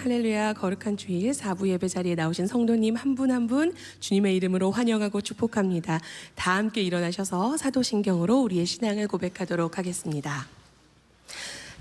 할렐루야. 거룩한 주일 4부 예배 자리에 나오신 성도님 한 분 한 분 주님의 이름으로 환영하고 축복합니다. 다 함께 일어나셔서 사도신경으로 우리의 신앙을 고백하도록 하겠습니다.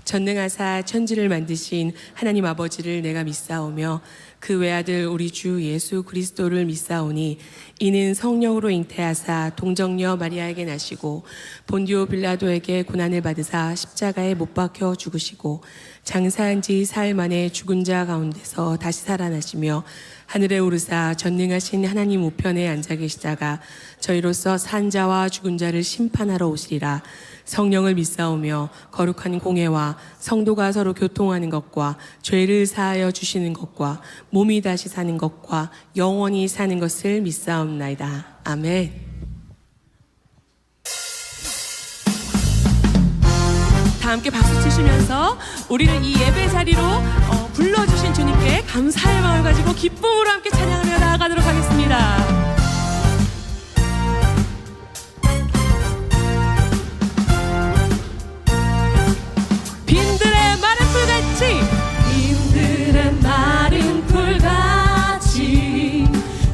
전능하사 천지를 만드신 하나님 아버지를 내가 믿사오며 그 외아들 우리 주 예수 그리스도를 믿사오니 이는 성령으로 잉태하사 동정녀 마리아에게 나시고 본디오 빌라도에게 고난을 받으사 십자가에 못 박혀 죽으시고 장사한 지 사흘 만에 죽은 자 가운데서 다시 살아나시며 하늘에 오르사 전능하신 하나님 우편에 앉아 계시다가 저희로서 산 자와 죽은 자를 심판하러 오시리라. 성령을 믿사오며 거룩한 공회와 성도가 서로 교통하는 것과 죄를 사하여 주시는 것과 몸이 다시 사는 것과 영원히 사는 것을 믿사옵나이다. 아멘. 다 함께 박수 치시면서 우리를 이 예배 자리로 불러주신 주님께 감사의 마음을 가지고 기쁨으로 함께 찬양하며 나아가도록 하겠습니다. 빈들의 마른 풀같이 빈들의 마른 풀같이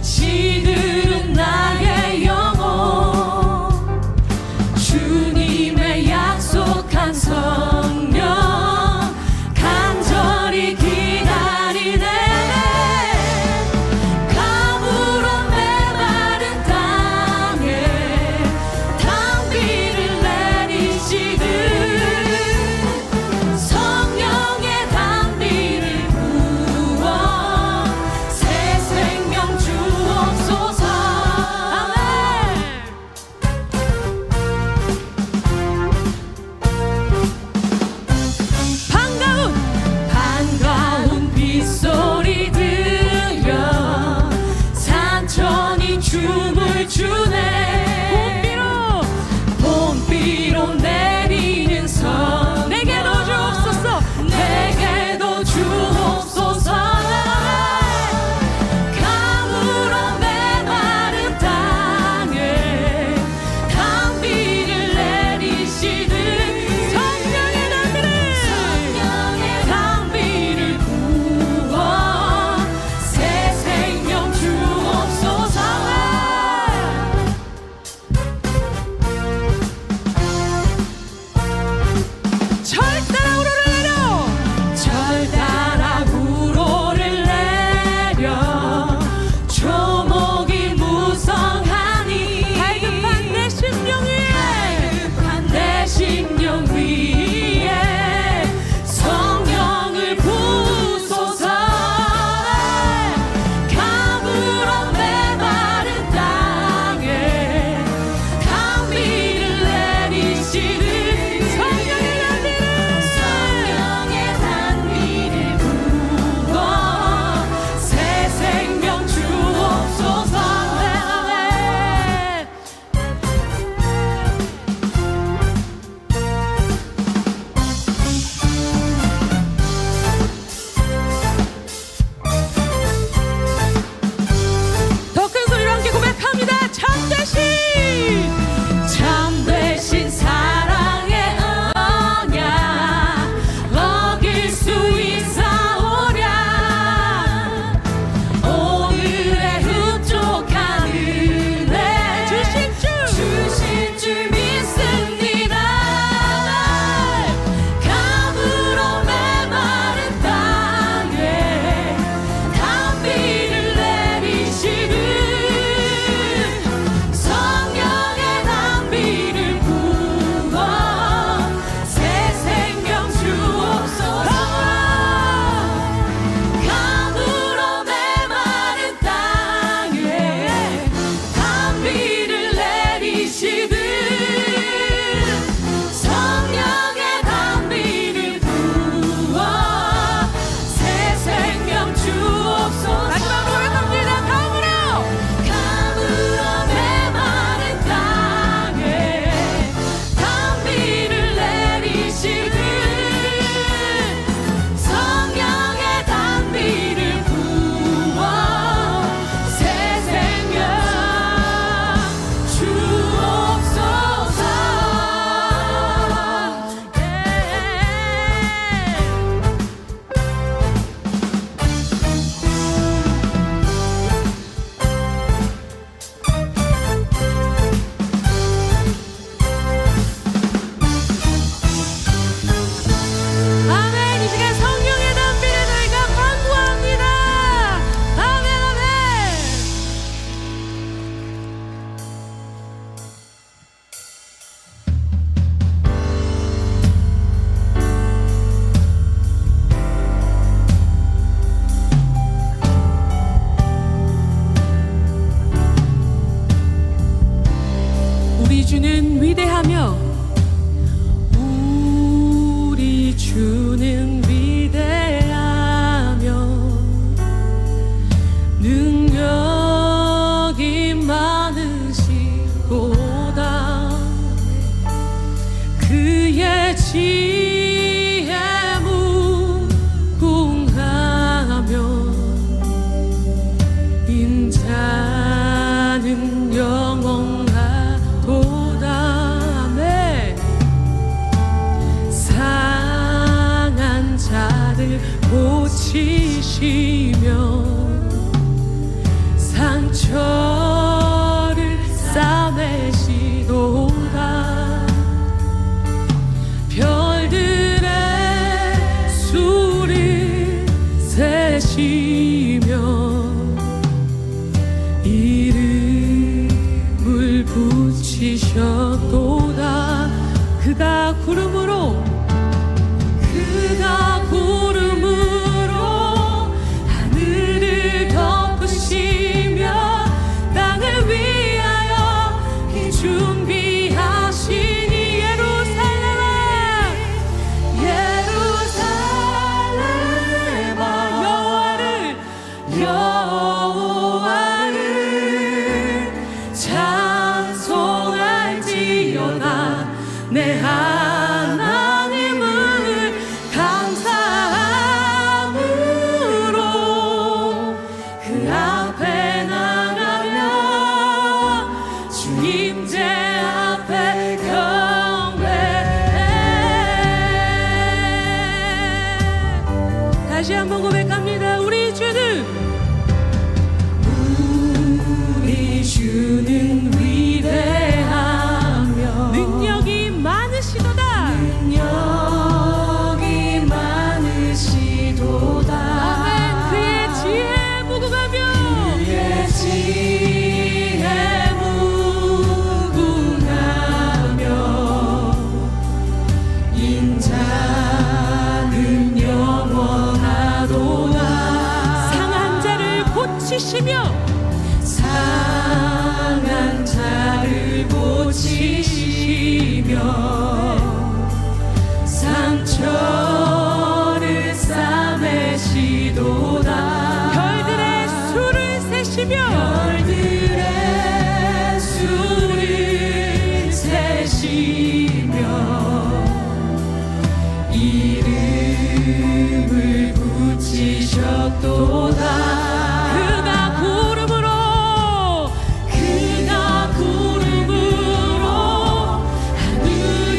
시들은 나의 영혼 주님의 약속한 성령 간절히 기다리네. 가물어 지혜 무궁하며 인자는 영원하도다. 아멘. 상한 자들 고치시며 상처를 싸매시도다. 별들의 수를 세시며 이름을 붙이셨도다. 그가 구름으로 하늘을 덮으시며 땅을 위하여 준비하시니 예루살렘아 여호와를 찬송할지어다. 내 하나님을 감사함으로 그 앞에 나가며 주님제 앞에 경배해. 다시 한번 고백합니다. 우리 주는 위대하며 능력이 많으시도다. 아멘. 그의 지혜 무궁하며 인자는 영원하도다. 상한 자를 고치시며 상처를 싸매시도다. 별들의 수를 세시며 이름을 붙이셨도다. 그가 구름으로 하늘을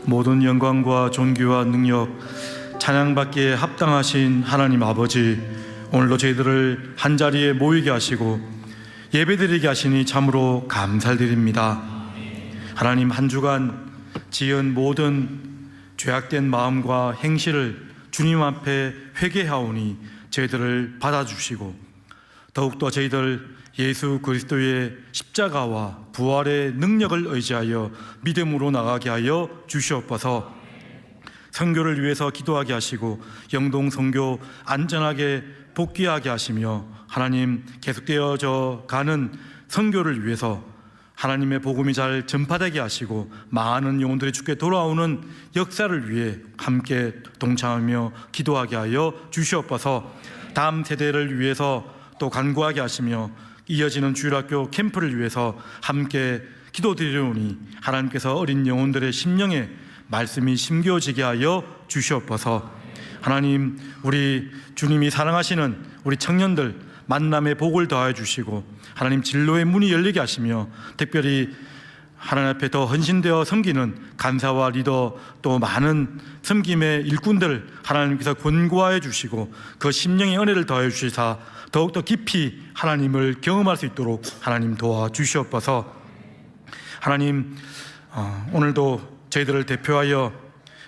모든 영광과 존귀와 능력 찬양받기에 합당하신 하나님 아버지, 오늘도 저희들을 한자리에 모이게 하시고 예배드리게 하시니 참으로 감사드립니다. 하나님, 한 주간 지은 모든 죄악된 마음과 행실을 주님 앞에 회개하오니 저희들을 받아주시고 더욱더 저희들 예수 그리스도의 십자가와 부활의 능력을 의지하여 믿음으로 나가게 하여 주시옵소서. 선교를 위해서 기도하게 하시고 영동 선교 안전하게 복귀하게 하시며 하나님, 계속되어져 가는 선교를 위해서 하나님의 복음이 잘 전파되게 하시고 많은 영혼들이 주께 돌아오는 역사를 위해 함께 동참하며 기도하게 하여 주시옵소서. 다음 세대를 위해서 또 간구하게 하시며 이어지는 주일학교 캠프를 위해서 함께 기도드리오니 하나님께서 어린 영혼들의 심령에 말씀이 심겨지게 하여 주시옵소서. 하나님, 우리 주님이 사랑하시는 우리 청년들 만남의 복을 더하여 주시고 하나님, 진로의 문이 열리게 하시며 특별히 하나님 앞에 더 헌신되어 섬기는 간사와 리더 또 많은 섬김의 일꾼들 하나님께서 권고하여 주시고 그 심령의 은혜를 더하여 주시사 더욱더 깊이 하나님을 경험할 수 있도록 하나님 도와주시옵소서. 하나님, 오늘도 저희들을 대표하여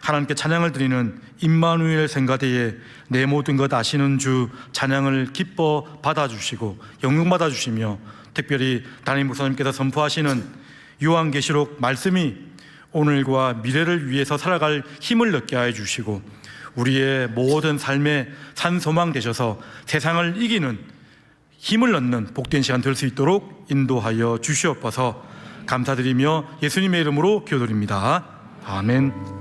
하나님께 찬양을 드리는 임마누엘 생가대에 내 모든 것 아시는 주 찬양을 기뻐 받아주시고 영광 받아주시며 특별히 담임 목사님께서 선포하시는 요한계시록 말씀이 오늘과 미래를 위해서 살아갈 힘을 얻게 하여 주시고 우리의 모든 삶의 산소망 되셔서 세상을 이기는 힘을 얻는 복된 시간 될 수 있도록 인도하여 주시옵소서. 감사드리며 예수님의 이름으로 기도드립니다. 아멘.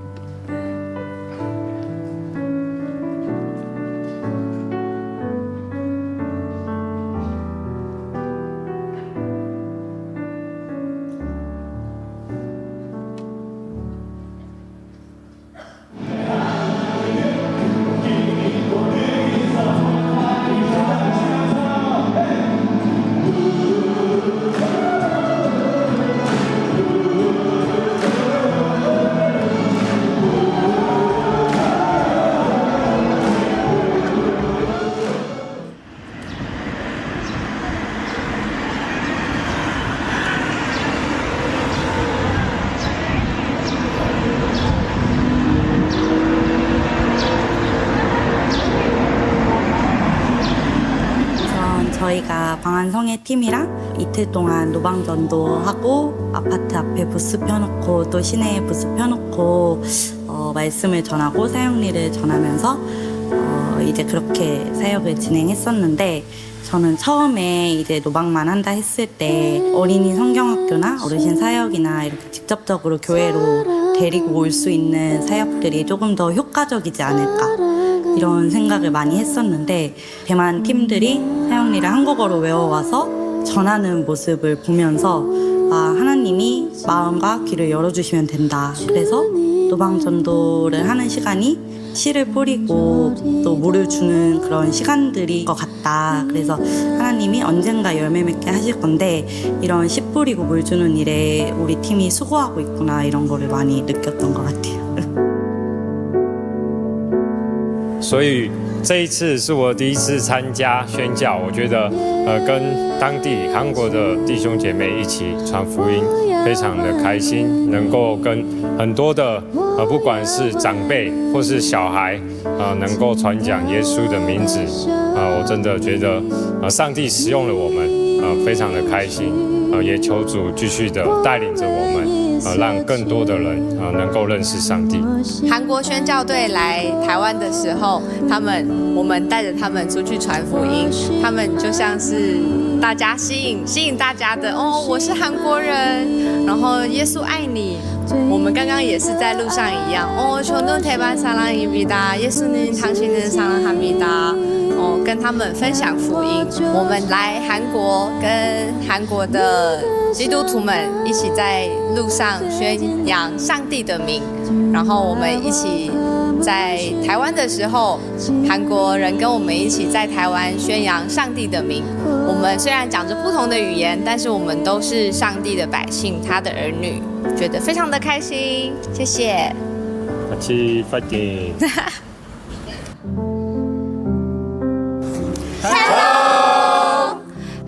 저희가 방한성애 팀이랑 이틀 동안 노방전도 하고 아파트 앞에 부스 펴놓고 또 시내에 부스 펴놓고 말씀을 전하고 사역일을 전하면서 이제 그렇게 사역을 진행했었는데 저는 처음에 이제 노방만 한다 했을 때 어린이 성경학교나 어르신 사역이나 이렇게 직접적으로 교회로 데리고 올 수 있는 사역들이 조금 더 효과적이지 않을까 이런 생각을 많이 했었는데 대만 팀들이 사역일을 한국어로 외워와서 전하는 모습을 보면서 하나님이 마음과 귀를 열어주시면 된다. 그래서 노방전도를 하는 시간이 씨를 뿌리고 또 물을 주는 그런 시간들인 것 같다. 그래서 하나님이 언젠가 열매 맺게 하실 건데 이런 씨 뿌리고 물 주는 일에 우리 팀이 수고하고 있구나 이런 거를 많이 느꼈던 것 같아요. 所以这一次是我第一次参加宣教，我觉得跟当地韩国的弟兄姐妹一起传福音，非常的开心，能够跟很多的不管是长辈或是小孩能够传讲耶稣的名字，我真的觉得上帝使用了我们，非常的开心，也求主继续的带领着我们，让更多的人能够认识上帝。韩国宣教队来台湾的时候，我们带着他们出去传福音，他们就像是大家吸引大家的我是韩国人，然后耶稣爱你。我们刚刚也是在路上一样저는 대만 사랑입니다，耶稣는 당신을 사랑합니다。跟他们分享福音。我们来韩国，跟韩国的基督徒们一起在路上宣扬上帝的名。然后我们一起在台湾的时候，韩国人跟我们一起在台湾宣扬上帝的名。我们虽然讲着不同的语言，但是我们都是上帝的百姓，他的儿女。觉得非常的开心，谢谢。 같이 파이팅! Hello，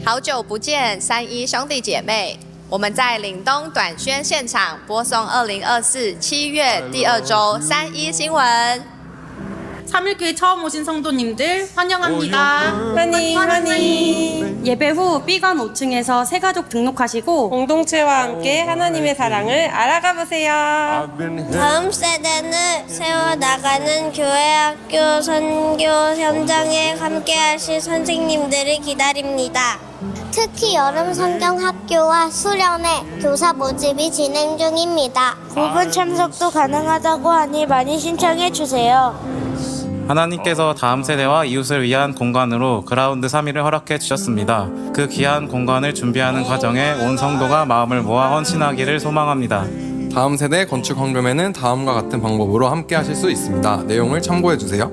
好久不见，3·1兄弟姐妹，我们在岭东短宣现场播送2024 7月第2周3·1新闻。 3일교회 처음 오신 성도님들 환영합니다. 환영. 예배 후 B관 5층에서 새가족 등록하시고 공동체와 함께 하나님의 사랑을 알아가 보세요. 다음 세대는 세워나가는 교회 학교 선교 현장에 함께하실 선생님들을 기다립니다. 특히 여름 성경 학교와 수련회 교사 모집이 진행 중입니다. 부분 참석도 가능하다고 하니 많이 신청해 주세요. 하나님께서 다음 세대와 이웃을 위한 공간으로 그라운드 3일을 허락해 주셨습니다. 그 귀한 공간을 준비하는 과정에 온 성도가 마음을 모아 헌신하기를 소망합니다. 다음 세대 건축 헌금에는 다음과 같은 방법으로 함께 하실 수 있습니다. 내용을 참고해 주세요.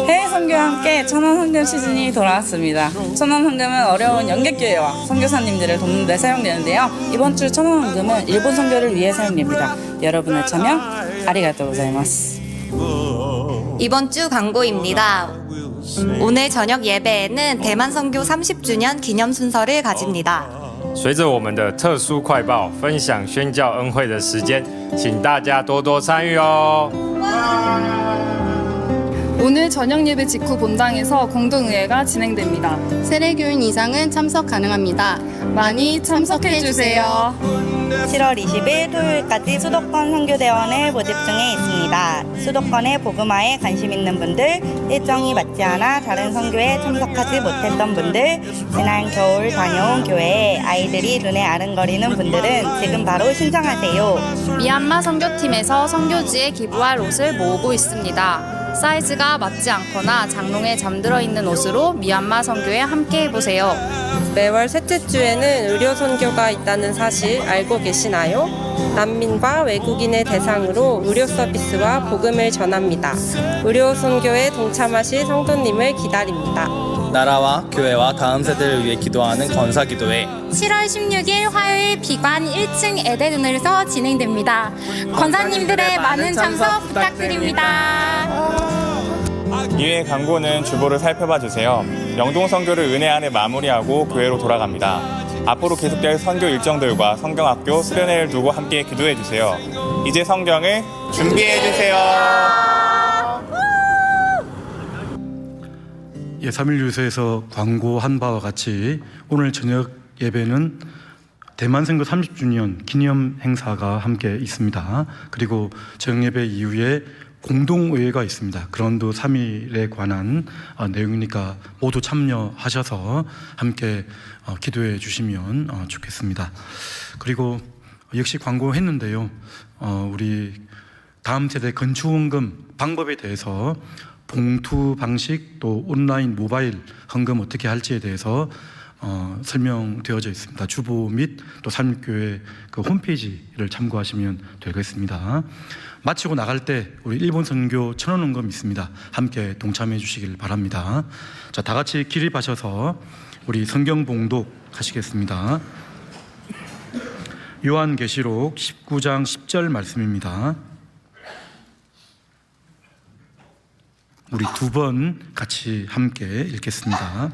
해외 선교와 함께 천원 헌금 시즌이 돌아왔습니다. 천원 헌금은 어려운 연객교회와 선교사님들을 돕는 데 사용되는데요. 이번 주 천원 헌금은 일본 선교를 위해 사용됩니다. 여러분의 참여 아리가또 고자이마스. 이번 주 광고입니다. 오늘 저녁 예배에는 대만 선교 30주년 기념 순서를 가집니다. 随着我们的特殊快报分享宣教恩惠的时间，请大家多多参与哦。 오늘 저녁 예배 직후 본당에서 공동의회가 진행됩니다. 세례교인 이상은 참석 가능합니다. 많이 참석해주세요. 7월 20일 토요일까지 수도권 선교대원을 모집 중에 있습니다. 수도권의 복음화에 관심 있는 분들, 일정이 맞지 않아 다른 선교에 참석하지 못했던 분들, 지난 겨울 다녀온 교회에 아이들이 눈에 아른거리는 분들은 지금 바로 신청하세요. 미얀마 선교팀에서 선교지에 기부할 옷을 모으고 있습니다. 사이즈가 맞지 않거나 장롱에 잠들어 있는 옷으로 미얀마 선교에 함께 해보세요. 매월 셋째 주에는 의료 선교가 있다는 사실 알고 계시나요? 난민과 외국인을 대상으로 의료 서비스와 복음을 전합니다. 의료 선교에 동참하실 성도님을 기다립니다. 나라와 교회와 다음 세대를 위해 기도하는 건사기도회 7월 16일 화요일 비관 1층 에덴은에서 진행됩니다. 권사님들의 많은 참석 부탁드립니다. 이외의 광고는 주보를 살펴봐 주세요. 영동 선교를 은혜 안에 마무리하고 교회로 돌아갑니다. 앞으로 계속될 선교 일정들과 성경학교 수련회를 두고 함께 기도해 주세요. 이제 성경을 준비해 주세요. 예, 3일 유세에서 광고한 바와 같이 오늘 저녁 예배는 대만 선교 30주년 기념 행사가 함께 있습니다. 그리고 저녁 예배 이후에 공동의회가 있습니다. 그런도 3일에 관한 내용이니까 모두 참여하셔서 함께 기도해 주시면 좋겠습니다. 그리고 역시 광고했는데요. 우리 다음 세대 건축헌금 방법에 대해서 봉투 방식 또 온라인 모바일 헌금 어떻게 할지에 대해서 설명되어져 있습니다. 주보 및 또 삼육교회 그 홈페이지를 참고하시면 되겠습니다. 마치고 나갈 때 우리 일본 선교 천원 헌금 있습니다. 함께 동참해 주시길 바랍니다. 자, 다 같이 기립하셔서 우리 성경 봉독 하시겠습니다. 요한계시록 19장 10절 말씀입니다. 우리 두 번 같이 함께 읽겠습니다.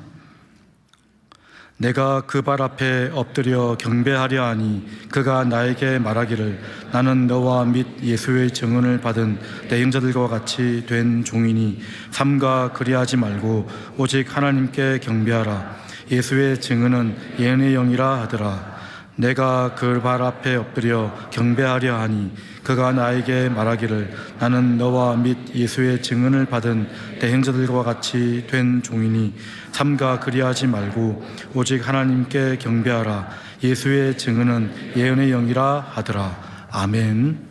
내가 그 발 앞에 엎드려 경배하려 하니 그가 나에게 말하기를 나는 너와 및 예수의 증언을 받은 내 형제들과 같이 된 종이니 삼가 그리하지 말고 오직 하나님께 경배하라. 예수의 증언은 예언의 영이라 하더라. 내가 그 발 앞에 엎드려 경배하려 하니 그가 나에게 말하기를 나는 너와 및 예수의 증언을 받은 내 형제들과 같이 된 종이니 삼가 그리하지 말고 오직 하나님께 경배하라. 예수의 증언은 예언의 영이라 하더라. 아멘.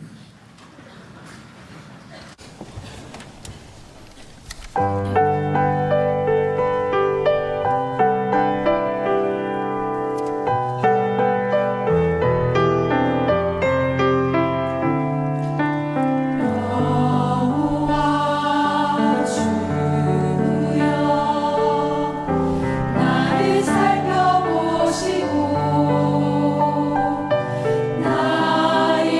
나의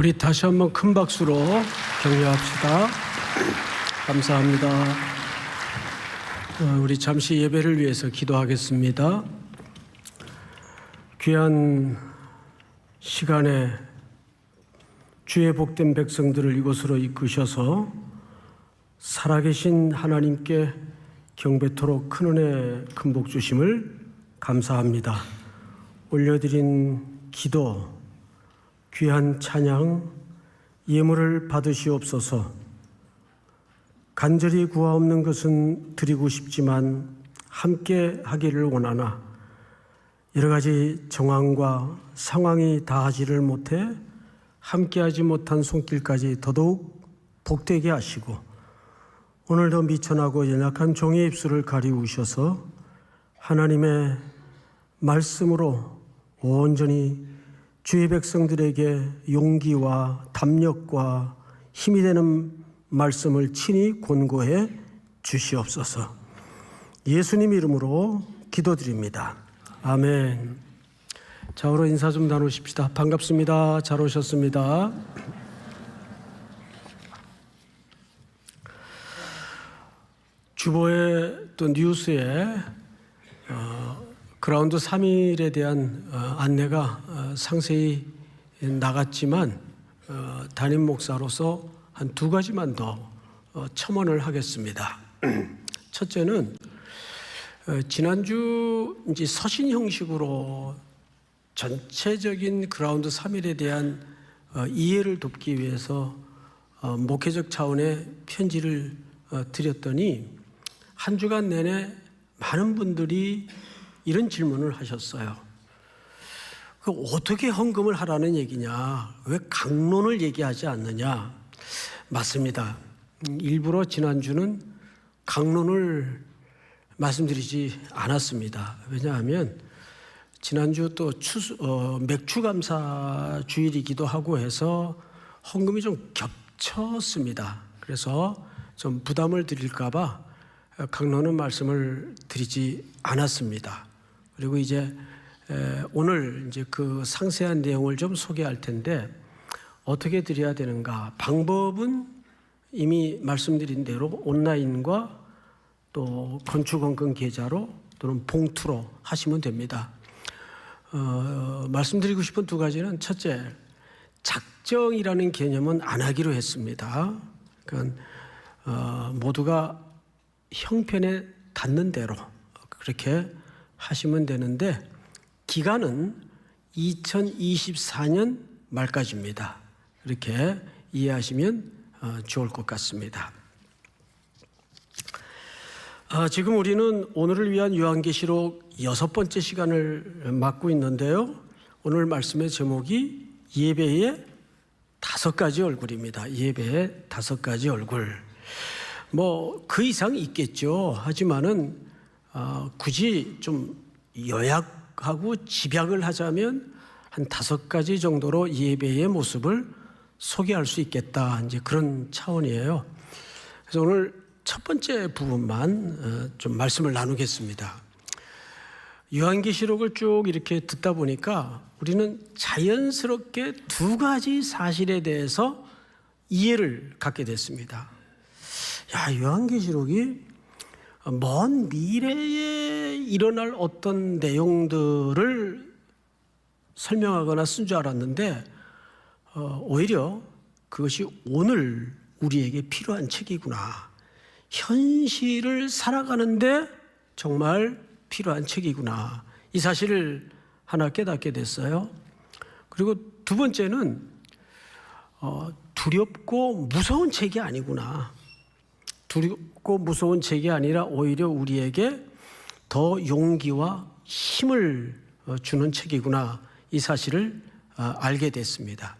우리 다시 한번 큰 박수로 격려합시다. 감사합니다. 우리 잠시 예배를 위해서 기도하겠습니다. 귀한 시간에 주의 복된 백성들을 이곳으로 이끄셔서 살아계신 하나님께 경배토록 큰 은혜 큰 복 주심을 감사합니다. 올려드린 기도, 귀한 찬양, 예물을 받으시옵소서. 간절히 구하옵는 것은 드리고 싶지만 함께 하기를 원하나 여러 가지 정황과 상황이 다하지를 못해 함께하지 못한 손길까지 더더욱 복되게 하시고 오늘도 미천하고 연약한 종의 입술을 가리우셔서 하나님의 말씀으로 온전히 주의 백성들에게 용기와 담력과 힘이 되는 말씀을 친히 권고해 주시옵소서. 예수님 이름으로 기도드립니다. 아멘. 좌우로 인사 좀 나누십시다. 반갑습니다. 잘 오셨습니다. 주보에 또 뉴스에 그라운드 3일에 대한 안내가 상세히 나갔지만 담임 목사로서 한 두 가지만 더 첨언을 하겠습니다. 첫째는 지난주 이제 서신 형식으로 전체적인 그라운드 3일에 대한 이해를 돕기 위해서 목회적 차원의 편지를 드렸더니 한 주간 내내 많은 분들이 이런 질문을 하셨어요. 어떻게 헌금을 하라는 얘기냐? 왜 강론을 얘기하지 않느냐? 맞습니다. 일부러 지난주는 강론을 말씀드리지 않았습니다. 왜냐하면 지난주 또 맥주감사 주일이기도 하고 해서 헌금이 좀 겹쳤습니다. 그래서 좀 부담을 드릴까 봐 강론은 말씀을 드리지 않았습니다. 그리고 이제 오늘 이제 그 상세한 내용을 좀 소개할 텐데 어떻게 드려야 되는가? 방법은 이미 말씀드린 대로 온라인과 또 건축원금 계좌로 또는 봉투로 하시면 됩니다. 말씀드리고 싶은 두 가지는 첫째, 작정이라는 개념은 안 하기로 했습니다. 그러니까 모두가 형편에 닿는 대로 그렇게 하시면 되는데 기간은 2024년 말까지입니다. 이렇게 이해하시면 좋을 것 같습니다. 지금 우리는 오늘을 위한 요한계시록 6번째 시간을 맡고 있는데요. 오늘 말씀의 제목이 예배의 5가지 얼굴입니다. 예배의 5가지 얼굴. 뭐 그 이상 있겠죠. 하지만은 굳이 좀 요약하고 집약을 하자면 한 5가지 정도로 예배의 모습을 소개할 수 있겠다. 이제 그런 차원이에요. 그래서 오늘 첫 번째 부분만 좀 말씀을 나누겠습니다. 요한계시록을 쭉 이렇게 듣다 보니까 우리는 자연스럽게 두 가지 사실에 대해서 이해를 갖게 됐습니다. 요한계시록이 먼 미래에 일어날 어떤 내용들을 설명하거나 쓴 줄 알았는데 오히려 그것이 오늘 우리에게 필요한 책이구나. 현실을 살아가는데 정말 필요한 책이구나. 이 사실을 하나 깨닫게 됐어요. 그리고 두 번째는 두렵고 무서운 책이 아니구나. 두렵고 무서운 책이 아니라 오히려 우리에게 더 용기와 힘을 주는 책이구나. 이 사실을 알게 됐습니다.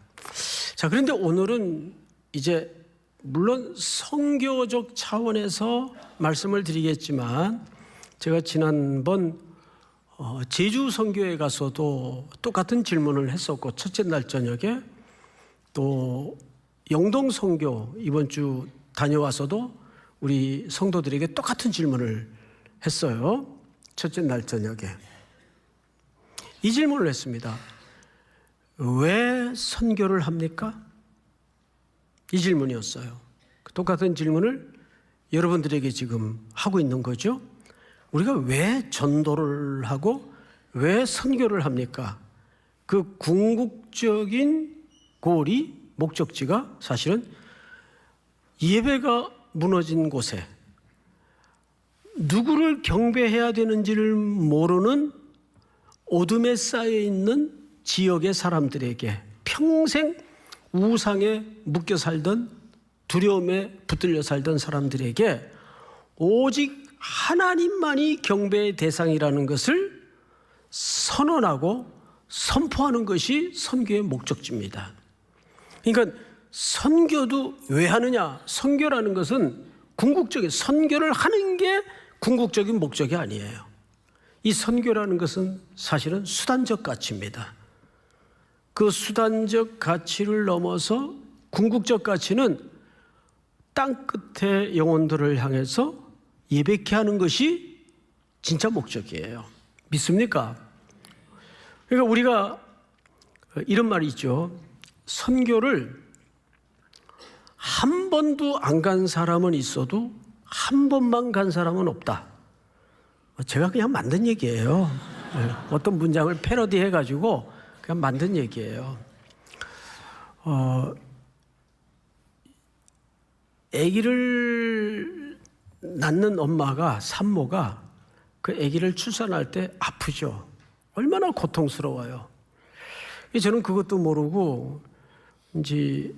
자, 그런데 오늘은 이제 물론 선교적 차원에서 말씀을 드리겠지만 제가 지난번 제주 선교에 가서도 똑같은 질문을 했었고 첫째 날 저녁에 또 영동 선교 이번 주 다녀와서도 우리 성도들에게 똑같은 질문을 했어요. 첫째 날 저녁에 이 질문을 했습니다. 왜 선교를 합니까? 이 질문이었어요. 똑같은 질문을 여러분들에게 지금 하고 있는 거죠. 우리가 왜 전도를 하고 왜 선교를 합니까? 그 궁극적인 고리, 목적지가 사실은 예배가 무너진 곳에 누구를 경배해야 되는지를 모르는 어둠에 쌓여 있는 지역의 사람들에게 평생 우상에 묶여 살던 두려움에 붙들려 살던 사람들에게 오직 하나님만이 경배의 대상이라는 것을 선언하고 선포하는 것이 선교의 목적지입니다. 그러니까 선교도 왜 하느냐? 선교라는 것은 궁극적인 선교를 하는 게 궁극적인 목적이 아니에요. 이 선교라는 것은 사실은 수단적 가치입니다. 그 수단적 가치를 넘어서 궁극적 가치는 땅 끝의 영혼들을 향해서 예배케 하는 것이 진짜 목적이에요. 믿습니까? 그러니까 우리가 이런 말이 있죠. 선교를 한 번도 안 간 사람은 있어도 한 번만 간 사람은 없다. 제가 그냥 만든 얘기예요. 어떤 문장을 패러디 해가지고 그냥 만든 얘기예요. 아기를 낳는 엄마가, 산모가 그 아기를 출산할 때 아프죠. 얼마나 고통스러워요. 저는 그것도 모르고 이제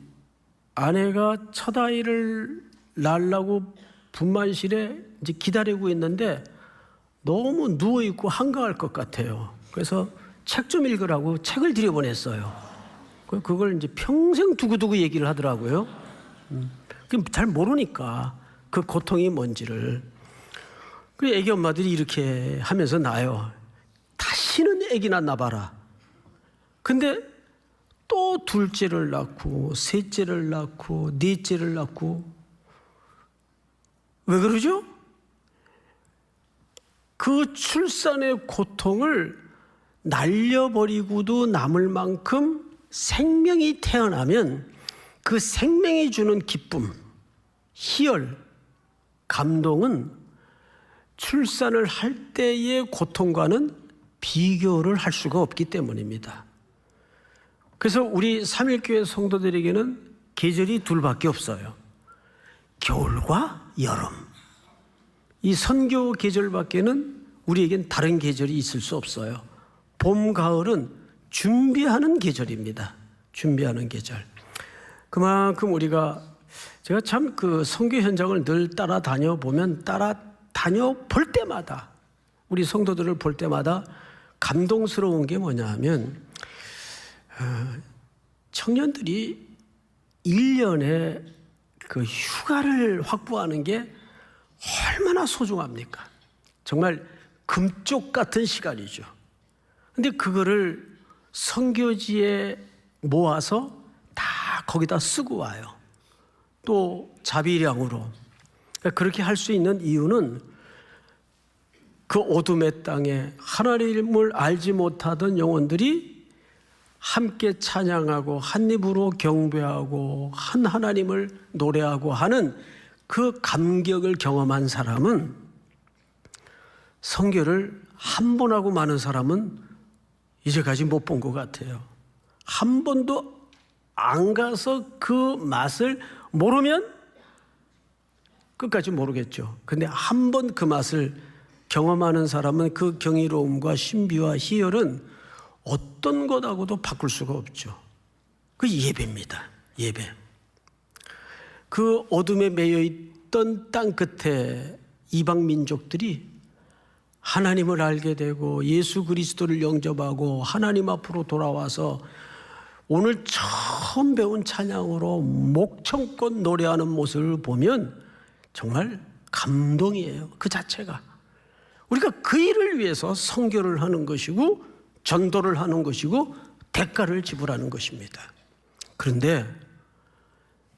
아내가 첫 아이를 낳으려고 분만실에 이제 기다리고 있는데 너무 누워 있고 한가할 것 같아요. 그래서 책 좀 읽으라고 책을 들여보냈어요. 그걸 이제 평생 두고두고 얘기를 하더라고요. 잘 모르니까 그 고통이 뭔지를. 그 애기 엄마들이 이렇게 하면서 나요. 다시는 애기나 낳아봐라. 근데 또 둘째를 낳고 셋째를 낳고 넷째를 낳고 왜 그러죠? 그 출산의 고통을 날려버리고도 남을 만큼 생명이 태어나면 그 생명이 주는 기쁨, 희열, 감동은 출산을 할 때의 고통과는 비교를 할 수가 없기 때문입니다. 그래서 우리 삼일교회 성도들에게는 계절이 둘밖에 없어요. 겨울과 여름. 이 선교 계절밖에는 우리에겐 다른 계절이 있을 수 없어요. 봄, 가을은 준비하는 계절입니다. 준비하는 계절. 그만큼 우리가 제가 참 그 선교 현장을 늘 따라다녀 보면 따라다녀 볼 때마다 우리 성도들을 볼 때마다 감동스러운 게 뭐냐 하면 청년들이 1년에 그 휴가를 확보하는 게 얼마나 소중합니까? 정말 금쪽 같은 시간이죠. 근데 그거를 선교지에 모아서 다 거기다 쓰고 와요. 또 자비량으로. 그렇게 할 수 있는 이유는 그 어둠의 땅에 하나님을 알지 못하던 영혼들이 함께 찬양하고 한 입으로 경배하고 한 하나님을 노래하고 하는 그 감격을 경험한 사람은 선교를 한 번 하고 마는 사람은 이제까지 못 본 것 같아요. 한 번도 안 가서 그 맛을 모르면 끝까지 모르겠죠. 근데 한 번 그 맛을 경험하는 사람은 그 경이로움과 신비와 희열은 어떤 것하고도 바꿀 수가 없죠. 그 예배입니다. 예배. 그 어둠에 매여 있던 땅 끝에 이방 민족들이 하나님을 알게 되고 예수 그리스도를 영접하고 하나님 앞으로 돌아와서 오늘 처음 배운 찬양으로 목청껏 노래하는 모습을 보면 정말 감동이에요. 그 자체가. 우리가 그 일을 위해서 선교를 하는 것이고 전도를 하는 것이고 대가를 지불하는 것입니다. 그런데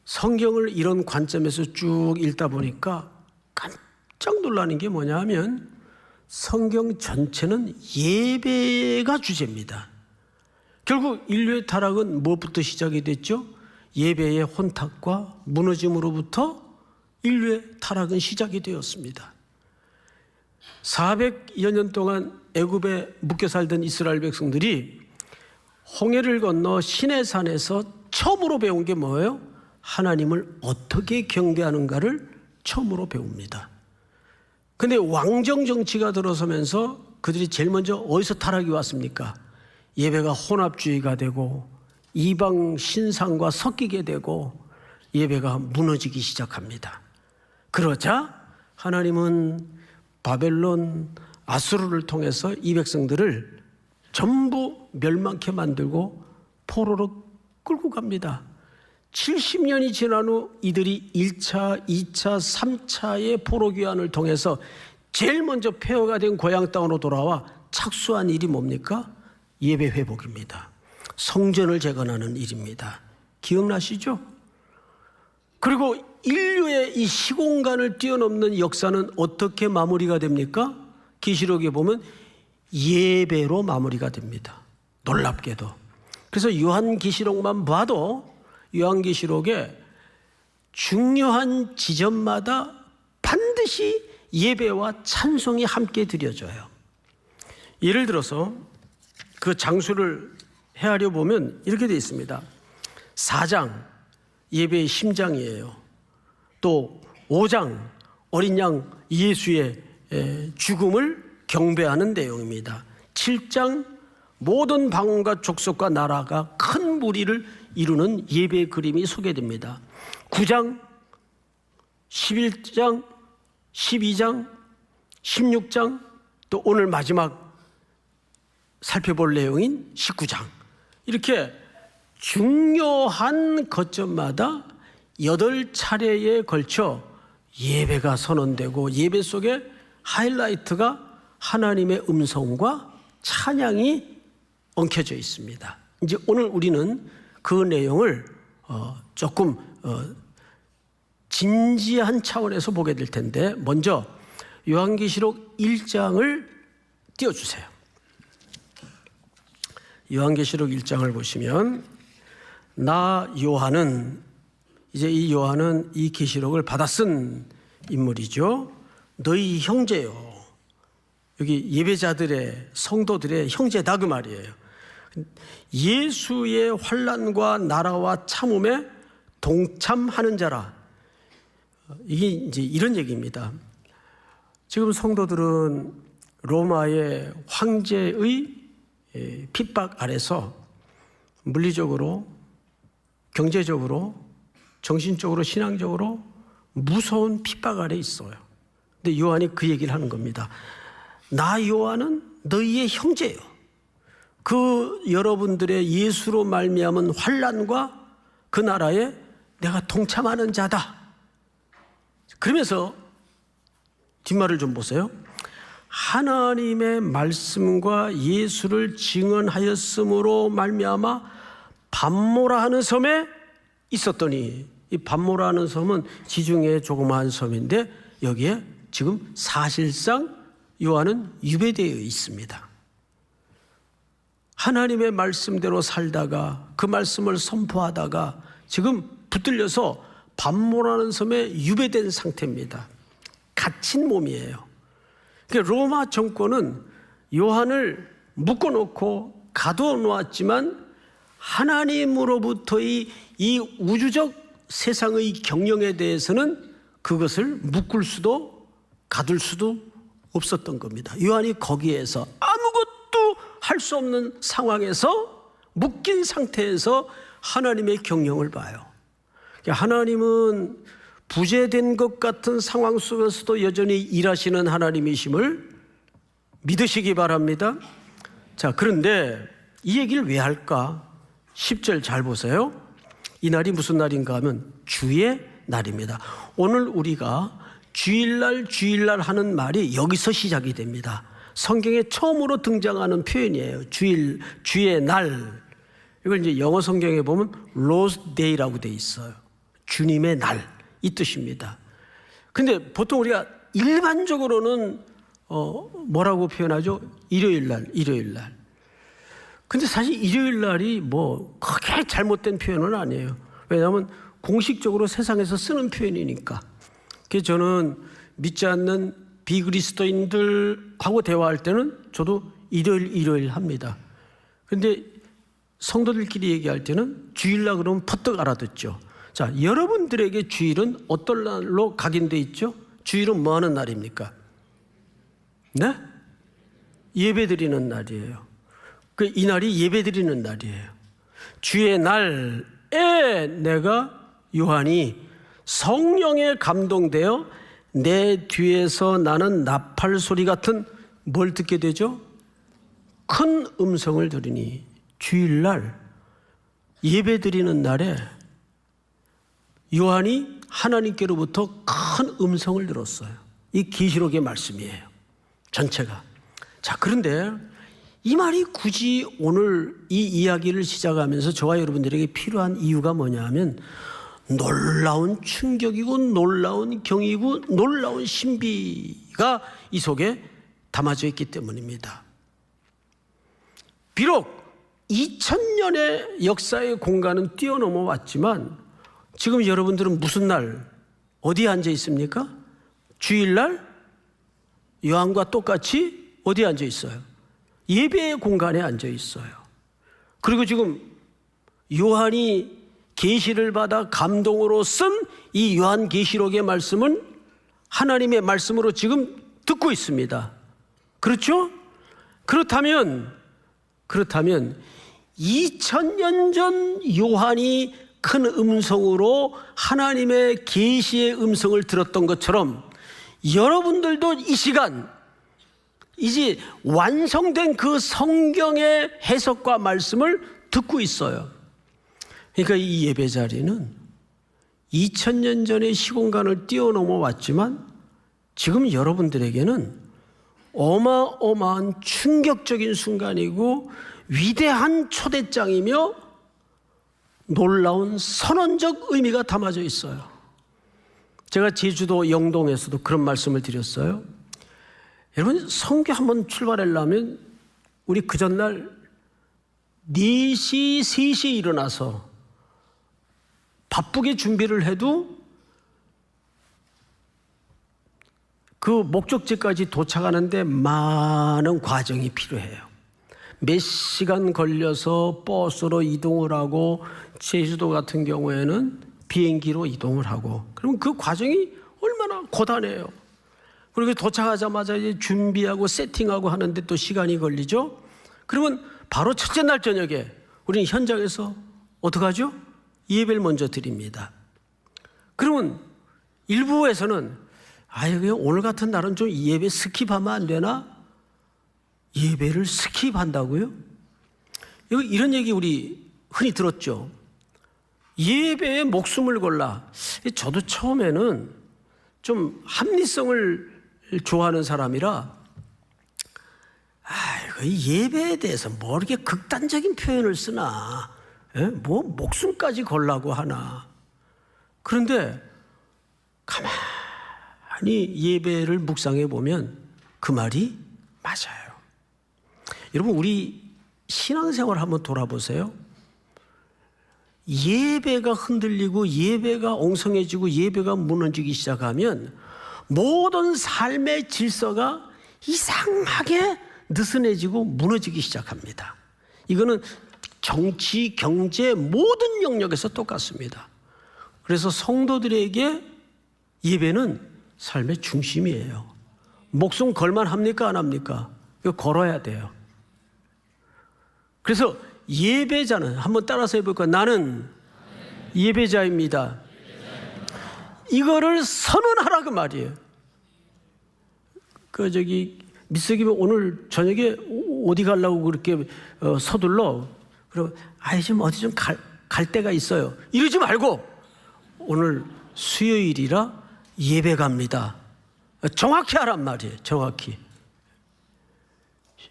성경을 이런 관점에서 쭉 읽다 보니까 깜짝 놀라는 게 뭐냐 하면 성경 전체는 예배가 주제입니다. 결국 인류의 타락은 무엇부터 시작이 됐죠? 예배의 혼탁과 무너짐으로부터 인류의 타락은 시작이 되었습니다. 400여 년 동안 애굽에 묶여 살던 이스라엘 백성들이 홍해를 건너 시내산에서 처음으로 배운 게 뭐예요? 하나님을 어떻게 경배하는가를 처음으로 배웁니다. 근데 왕정 정치가 들어서면서 그들이 제일 먼저 어디서 타락이 왔습니까? 예배가 혼합주의가 되고 이방 신상과 섞이게 되고 예배가 무너지기 시작합니다. 그러자 하나님은 바벨론 아수르를 통해서 이 백성들을 전부 멸망케 만들고 포로로 끌고 갑니다. 70년이 지난 후 이들이 1차, 2차, 3차의 포로 귀환을 통해서 제일 먼저 폐허가 된 고향 땅으로 돌아와 착수한 일이 뭡니까? 예배 회복입니다. 성전을 재건하는 일입니다. 기억나시죠? 그리고 인류의 이 시공간을 뛰어넘는 역사는 어떻게 마무리가 됩니까? 계시록에 보면 예배로 마무리가 됩니다. 놀랍게도. 그래서 요한계시록만 봐도 요한계시록에 중요한 지점마다 반드시 예배와 찬송이 함께 드려져요. 예를 들어서 그 장수를 헤아려 보면 이렇게 되어 있습니다. 4장 예배의 심장이에요. 또 5장 어린 양 예수의 죽음을 경배하는 내용입니다. 7장 모든 방언과 족속과 나라가 큰 무리를 이루는 예배의 그림이 소개됩니다. 9장, 11장, 12장, 16장, 또 오늘 마지막 살펴볼 내용인 19장. 이렇게 중요한 거점마다 8차례에 걸쳐 예배가 선언되고 예배 속에 하이라이트가 하나님의 음성과 찬양이 엉켜져 있습니다. 이제 오늘 우리는 그 내용을 조금 진지한 차원에서 보게 될 텐데 먼저 요한계시록 1장을 띄워주세요. 요한계시록 1장을 보시면 나 요한은 이제 이 요한은 이 계시록을 받아 쓴 인물이죠. 너희 형제요. 여기 예배자들의 성도들의 형제다 그 말이에요. 예수의 환난과 나라와 참음에 동참하는 자라. 이게 이제 이런 얘기입니다. 지금 성도들은 로마의 황제의 핍박 아래서 물리적으로, 경제적으로, 정신적으로, 신앙적으로 무서운 핍박 아래 있어요. 근데 요한이 그 얘기를 하는 겁니다. 나 요한은 너희의 형제예요. 그 여러분들의 예수로 말미암은 환난과 그 나라에 내가 동참하는 자다. 그러면서 뒷말을 좀 보세요. 하나님의 말씀과 예수를 증언하였으므로 말미암아 밤모라 하는 섬에 있었더니, 이 밤모라 하는 섬은 지중해 조그마한 섬인데 여기에 지금 사실상 요한은 유배되어 있습니다. 하나님의 말씀대로 살다가 그 말씀을 선포하다가 지금 붙들려서 밤모라는 섬에 유배된 상태입니다. 갇힌 몸이에요. 그러니까 로마 정권은 요한을 묶어놓고 가두어 놓았지만 하나님으로부터의 이 우주적 세상의 경영에 대해서는 그것을 묶을 수도 가둘 수도 없었던 겁니다. 요한이 거기에서 아무것도 할 수 없는 상황에서 묶인 상태에서 하나님의 경영을 봐요. 하나님은 부재된 것 같은 상황 속에서도 여전히 일하시는 하나님이심을 믿으시기 바랍니다. 자, 그런데 이 얘기를 왜 할까? 10절 잘 보세요. 이 날이 무슨 날인가 하면 주의 날입니다. 오늘 우리가 주일날 하는 말이 여기서 시작이 됩니다. 성경에 처음으로 등장하는 표현이에요. 주의 날. 이걸 이제 영어 성경에 보면 Lord's Day라고 돼 있어요. 주님의 날, 이 뜻입니다. 근데 보통 우리가 일반적으로는 뭐라고 표현하죠? 일요일 날. 근데 사실 일요일 날이 뭐 크게 잘못된 표현은 아니에요. 왜냐하면 공식적으로 세상에서 쓰는 표현이니까. 그래서 저는 믿지 않는 비그리스도인들하고 대화할 때는 저도 일요일 합니다. 그런데 성도들끼리 얘기할 때는 주일날 그러면 퍼뜩 알아듣죠. 자, 여러분들에게 주일은 어떤 날로 각인돼 있죠? 주일은 뭐 하는 날입니까? 네? 예배 드리는 날이에요. 이 날이 예배 드리는 날이에요. 주의 날에 내가 요한이 성령에 감동되어 내 뒤에서 나는 나팔 소리 같은 뭘 듣게 되죠? 큰 음성을 들으니 주일날 예배 드리는 날에 요한이 하나님께로부터 큰 음성을 들었어요. 이 계시록의 말씀이에요. 전체가. 자, 그런데 이 말이 굳이 오늘 이 이야기를 시작하면서 저와 여러분들에게 필요한 이유가 뭐냐 하면 놀라운 충격이고 놀라운 경이고 놀라운 신비가 이 속에 담아져 있기 때문입니다. 비록 2000년의 역사의 공간은 뛰어넘어 왔지만 지금 여러분들은 무슨 날 어디에 앉아 있습니까? 주일날 요한과 똑같이 어디에 앉아 있어요? 예배의 공간에 앉아 있어요. 그리고 지금 요한이 계시를 받아 감동으로 쓴 이 요한 계시록의 말씀은 하나님의 말씀으로 지금 듣고 있습니다. 그렇죠? 그렇다면 2000년 전 요한이 큰 음성으로 하나님의 계시의 음성을 들었던 것처럼 여러분들도 이 시간 이제 완성된 그 성경의 해석과 말씀을 듣고 있어요. 그러니까 이 예배 자리는 2000년 전의 시공간을 뛰어넘어 왔지만 지금 여러분들에게는 어마어마한 충격적인 순간이고 위대한 초대장이며 놀라운 선언적 의미가 담아져 있어요. 제가 제주도 영동에서도 그런 말씀을 드렸어요. 여러분, 성교 한번 출발하려면 우리 그 전날 4시, 3시에 일어나서 바쁘게 준비를 해도 그 목적지까지 도착하는데 많은 과정이 필요해요. 몇 시간 걸려서 버스로 이동을 하고 제주도 같은 경우에는 비행기로 이동을 하고 그러면 그 과정이 얼마나 고단해요. 그리고 도착하자마자 이제 준비하고 세팅하고 하는데 또 시간이 걸리죠. 그러면 바로 첫째 날 저녁에 우리는 현장에서 어떻게 하죠? 예배를 먼저 드립니다. 그러면 일부에서는 그냥 오늘 같은 날은 좀 예배 스킵하면 안 되나? 예배를 스킵한다고요? 이런 얘기 우리 흔히 들었죠. 예배에 목숨을 걸라. 저도 처음에는 좀 합리성을 좋아하는 사람이라 예배에 대해서 뭐 이렇게 극단적인 표현을 쓰나, 뭐 목숨까지 걸라고 하나. 그런데 가만히 예배를 묵상해 보면 그 말이 맞아요. 여러분, 우리 신앙생활 한번 돌아보세요. 예배가 흔들리고 예배가 엉성해지고 예배가 무너지기 시작하면 모든 삶의 질서가 이상하게 느슨해지고 무너지기 시작합니다. 이거는 정치, 경제 모든 영역에서 똑같습니다. 그래서 성도들에게 예배는 삶의 중심이에요. 목숨 걸만 합니까? 안 합니까? 이거 걸어야 돼요. 그래서 예배자는 한번 따라서 해볼까요? 나는 예배자입니다. 이거를 선언하라 그 말이에요. 미쓰기면 오늘 저녁에 어디 가려고 그렇게 서둘러? 그럼 지금 어디 좀 갈 데가 있어요. 이러지 말고 오늘 수요일이라 예배 갑니다. 정확히 하란 말이에요. 정확히.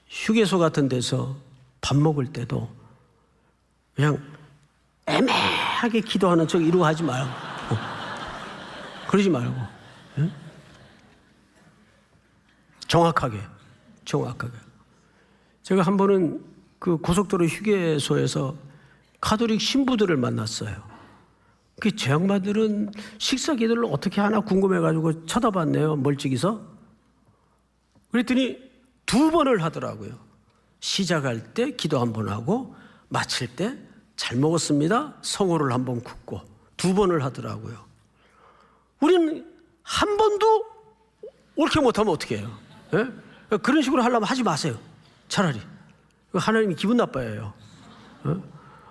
휴게소 같은 데서 밥 먹을 때도 그냥 애매하게 기도하는 척 이러고 하지 말고 그러지 말고 정확하게. 제가 한 번은 그 고속도로 휴게소에서 카톨릭 신부들을 만났어요. 저 양반들은 식사 기도를 어떻게 하나 궁금해가지고 쳐다봤네요. 멀찍이서. 그랬더니 2번을 하더라고요. 시작할 때 기도 1번 하고 마칠 때 잘 먹었습니다. 성호를 1번 굽고 2번을 하더라고요. 우리는 1번도 옳게 못하면 어떻게 해요? 예? 그런 식으로 하려면 하지 마세요. 차라리. 하나님이 기분 나빠해요.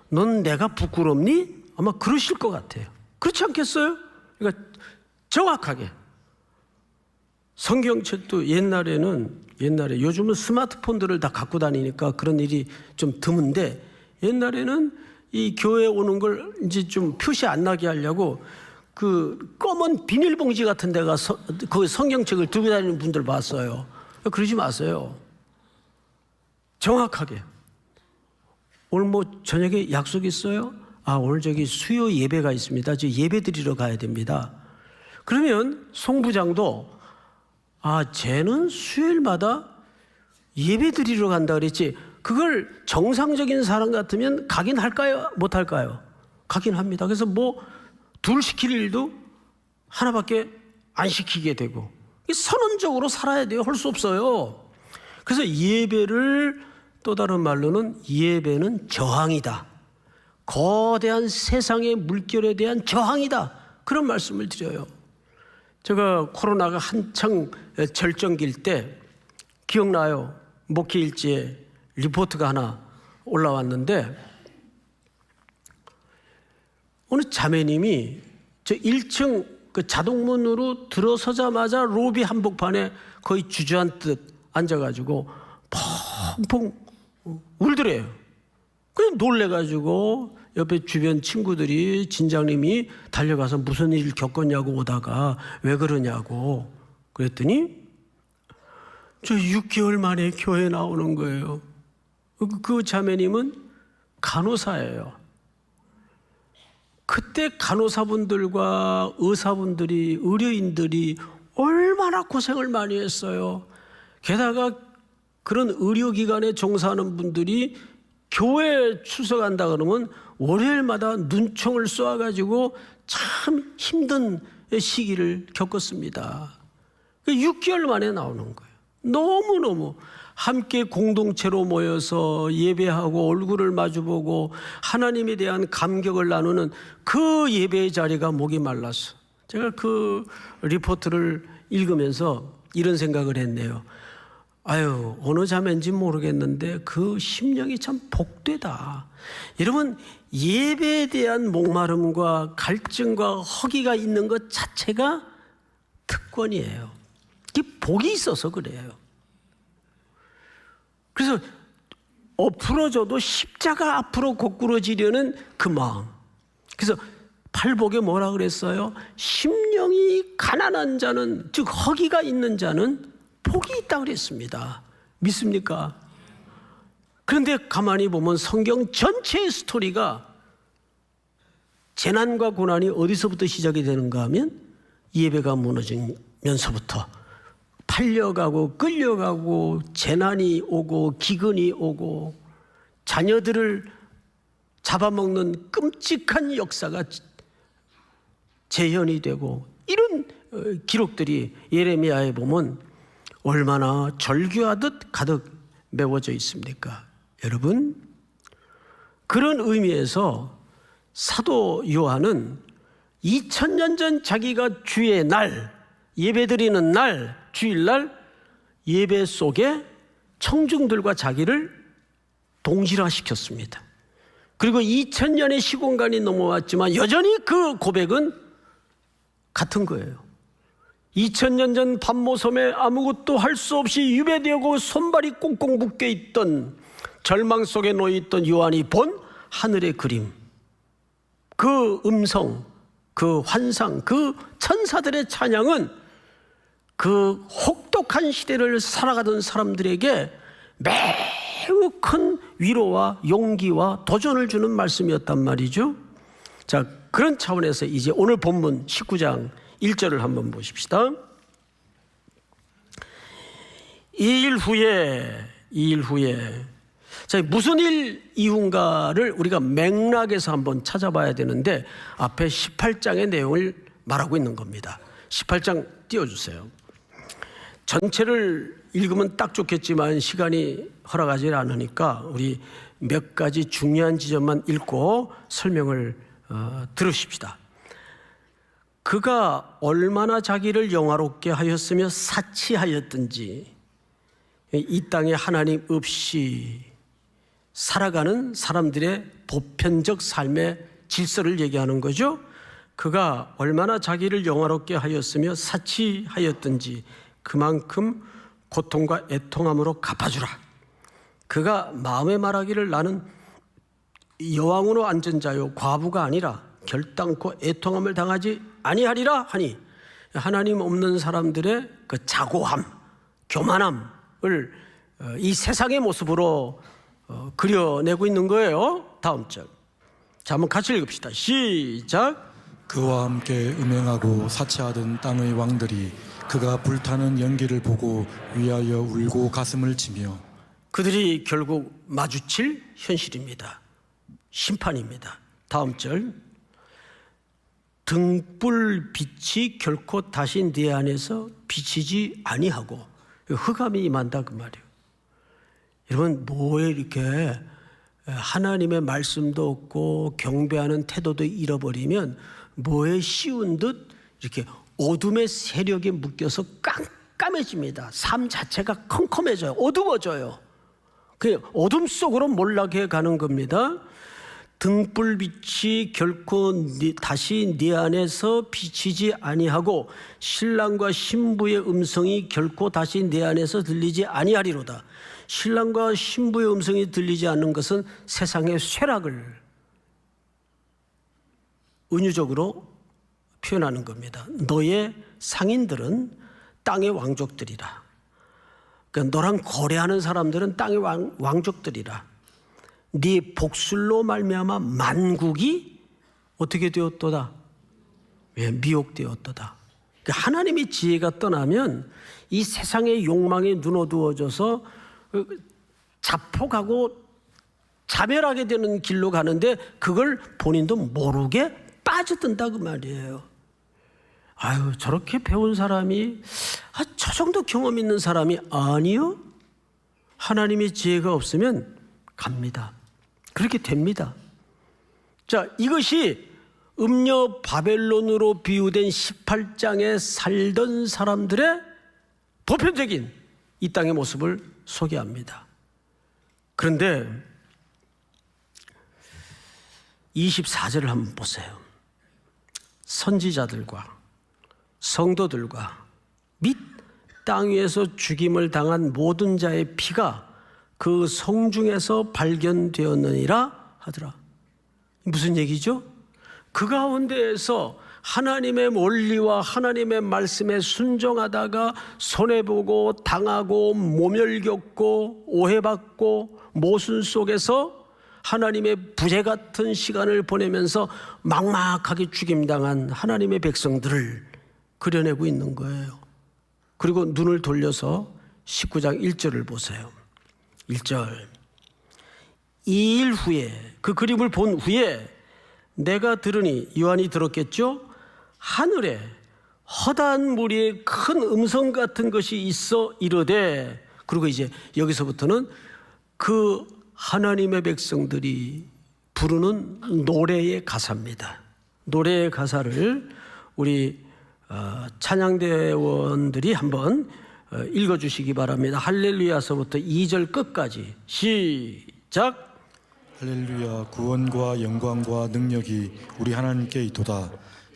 넌 내가 부끄럽니? 아마 그러실 것 같아요. 그렇지 않겠어요? 그러니까 정확하게. 성경책도 옛날에 요즘은 스마트폰들을 다 갖고 다니니까 그런 일이 좀 드문데 옛날에는 이 교회에 오는 걸 이제 좀 표시 안 나게 하려고 그 검은 비닐봉지 같은 데가 그 성경책을 들고 다니는 분들 봤어요. 그러지 마세요. 정확하게. 오늘 뭐 저녁에 약속 있어요? 오늘 저기 수요 예배가 있습니다. 저 예배 드리러 가야 됩니다. 그러면 송부장도 쟤는 수요일마다 예배 드리러 간다 그랬지. 그걸 정상적인 사람 같으면 가긴 할까요? 못 할까요? 가긴 합니다. 그래서 뭐 둘 시킬 일도 하나밖에 안 시키게 되고 선언적으로 살아야 돼요. 할 수 없어요. 그래서 예배를 또 다른 말로는 예배는 저항이다. 거대한 세상의 물결에 대한 저항이다. 그런 말씀을 드려요. 제가 코로나가 한창 절정기일 때 기억나요. 목회일지에 리포트가 하나 올라왔는데 어느 자매님이 저 1층 그 자동문으로 들어서자마자 로비 한복판에 거의 주저앉듯 앉아가지고 펑펑 울더래요. 그냥 놀래가지고 옆에 주변 친구들이 진장님이 달려가서 무슨 일 겪었냐고 오다가 왜 그러냐고 그랬더니 저 6개월 만에 교회 나오는 거예요. 그 자매님은 간호사예요. 그때 간호사분들과 의사분들이 의료인들이 얼마나 고생을 많이 했어요. 게다가 그런 의료기관에 종사하는 분들이 교회에 출석한다 그러면 월요일마다 눈총을 쏘아가지고 참 힘든 시기를 겪었습니다. 6개월 만에 나오는 거예요. 너무너무 함께 공동체로 모여서 예배하고 얼굴을 마주보고 하나님에 대한 감격을 나누는 그 예배의 자리가 목이 말랐어. 제가 그 리포트를 읽으면서 이런 생각을 했네요. 어느 자매인지 모르겠는데 그 심령이 참 복되다. 여러분, 예배에 대한 목마름과 갈증과 허기가 있는 것 자체가 특권이에요. 이게 복이 있어서 그래요. 그래서 엎으러져도 십자가 앞으로 고꾸러지려는 그 마음. 그래서 팔복에 뭐라 그랬어요? 심령이 가난한 자는, 즉 허기가 있는 자는 복이 있다 그랬습니다. 믿습니까? 그런데 가만히 보면 성경 전체의 스토리가 재난과 고난이 어디서부터 시작이 되는가 하면 예배가 무너지면서부터 팔려가고 끌려가고 재난이 오고 기근이 오고 자녀들을 잡아먹는 끔찍한 역사가 재현이 되고 이런 기록들이 예레미야에 보면 얼마나 절규하듯 가득 메워져 있습니까? 여러분, 그런 의미에서 사도 요한은 2000년 전 자기가 주의 날, 예배드리는 날, 주일날 예배 속에 청중들과 자기를 동질화시켰습니다. 그리고 2000년의 시공간이 넘어왔지만 여전히 그 고백은 같은 거예요. 2000년 전 밤모섬에 아무것도 할 수 없이 유배되고 손발이 꽁꽁 묶여있던 절망 속에 놓여있던 요한이 본 하늘의 그림, 그 음성, 그 환상, 그 천사들의 찬양은 그 혹독한 시대를 살아가던 사람들에게 매우 큰 위로와 용기와 도전을 주는 말씀이었단 말이죠. 자, 그런 차원에서 이제 오늘 본문 19장 1절을 한번 보십시다. 2일 후에 자, 무슨 일 이유인가를 우리가 맥락에서 한번 찾아봐야 되는데 앞에 18장의 내용을 말하고 있는 겁니다. 18장 띄워주세요. 전체를 읽으면 딱 좋겠지만 시간이 허락하지 않으니까 우리 몇 가지 중요한 지점만 읽고 설명을 들으십시다. 그가 얼마나 자기를 영화롭게 하였으며 사치하였든지 이 땅에 하나님 없이 살아가는 사람들의 보편적 삶의 질서를 얘기하는 거죠. 그가 얼마나 자기를 영화롭게 하였으며 사치하였든지 그만큼 고통과 애통함으로 갚아주라. 그가 마음에 말하기를 나는 여왕으로 앉은 자요 과부가 아니라 결단코 애통함을 당하지 아니하리라 하니 하나님 없는 사람들의 그 자고함, 교만함을 이 세상의 모습으로 그려내고 있는 거예요. 다음 절. 자, 한번 같이 읽읍시다. 시작. 그와 함께 음행하고 사치하던 땅의 왕들이 그가 불타는 연기를 보고 위하여 울고 가슴을 치며 그들이 결국 마주칠 현실입니다. 심판입니다. 다음 절. 등불빛이 결코 다시 네 안에서 비치지 아니하고 흑암이 임한다 그 말이에요. 여러분 뭐에 이렇게 하나님의 말씀도 없고 경배하는 태도도 잃어버리면 뭐에 씌운 듯 이렇게 어둠의 세력에 묶여서 깜깜해집니다. 삶 자체가 컴컴해져요. 어두워져요. 그냥 어둠 속으로 몰락해 가는 겁니다. 등불빛이 결코 다시 네 안에서 비치지 아니하고 신랑과 신부의 음성이 결코 다시 네 안에서 들리지 아니하리로다. 신랑과 신부의 음성이 들리지 않는 것은 세상의 쇠락을 은유적으로 표현하는 겁니다. 너의 상인들은 땅의 왕족들이라. 그러니까 너랑 거래하는 사람들은 땅의 왕족들이라. 네 복술로 말미암아 만국이 어떻게 되었도다? 미혹되었도다. 그러니까 하나님의 지혜가 떠나면 이 세상의 욕망에 눈 어두워져서 자폭하고 자멸하게 되는 길로 가는데 그걸 본인도 모르게 빠져든다 그 말이에요. 아유, 저렇게 배운 사람이 저 정도 경험 있는 사람이 아니요? 하나님의 지혜가 없으면 갑니다. 그렇게 됩니다. 자, 이것이 음녀 바벨론으로 비유된 18장에 살던 사람들의 보편적인 이 땅의 모습을 소개합니다. 그런데 24절을 한번 보세요. 선지자들과 성도들과 및 땅 위에서 죽임을 당한 모든 자의 피가 그 성중에서 발견되었느니라 하더라. 무슨 얘기죠? 그 가운데에서 하나님의 원리와 하나님의 말씀에 순종하다가 손해보고 당하고 모멸 겪고 오해받고 모순 속에서 하나님의 부재 같은 시간을 보내면서 막막하게 죽임당한 하나님의 백성들을 그려내고 있는 거예요. 그리고 눈을 돌려서 19장 1절을 보세요. 1절. 2일 후에 그 그림을 본 후에 내가 들으니, 요한이 들었겠죠? 하늘에 허다한 무리의 큰 음성 같은 것이 있어 이르되, 그리고 이제 여기서부터는 그 하나님의 백성들이 부르는 노래의 가사입니다. 노래의 가사를 우리 찬양대원들이 한번 읽어주시기 바랍니다. 할렐루야서부터 2절 끝까지 시작. 할렐루야. 구원과 영광과 능력이 우리 하나님께 있도다.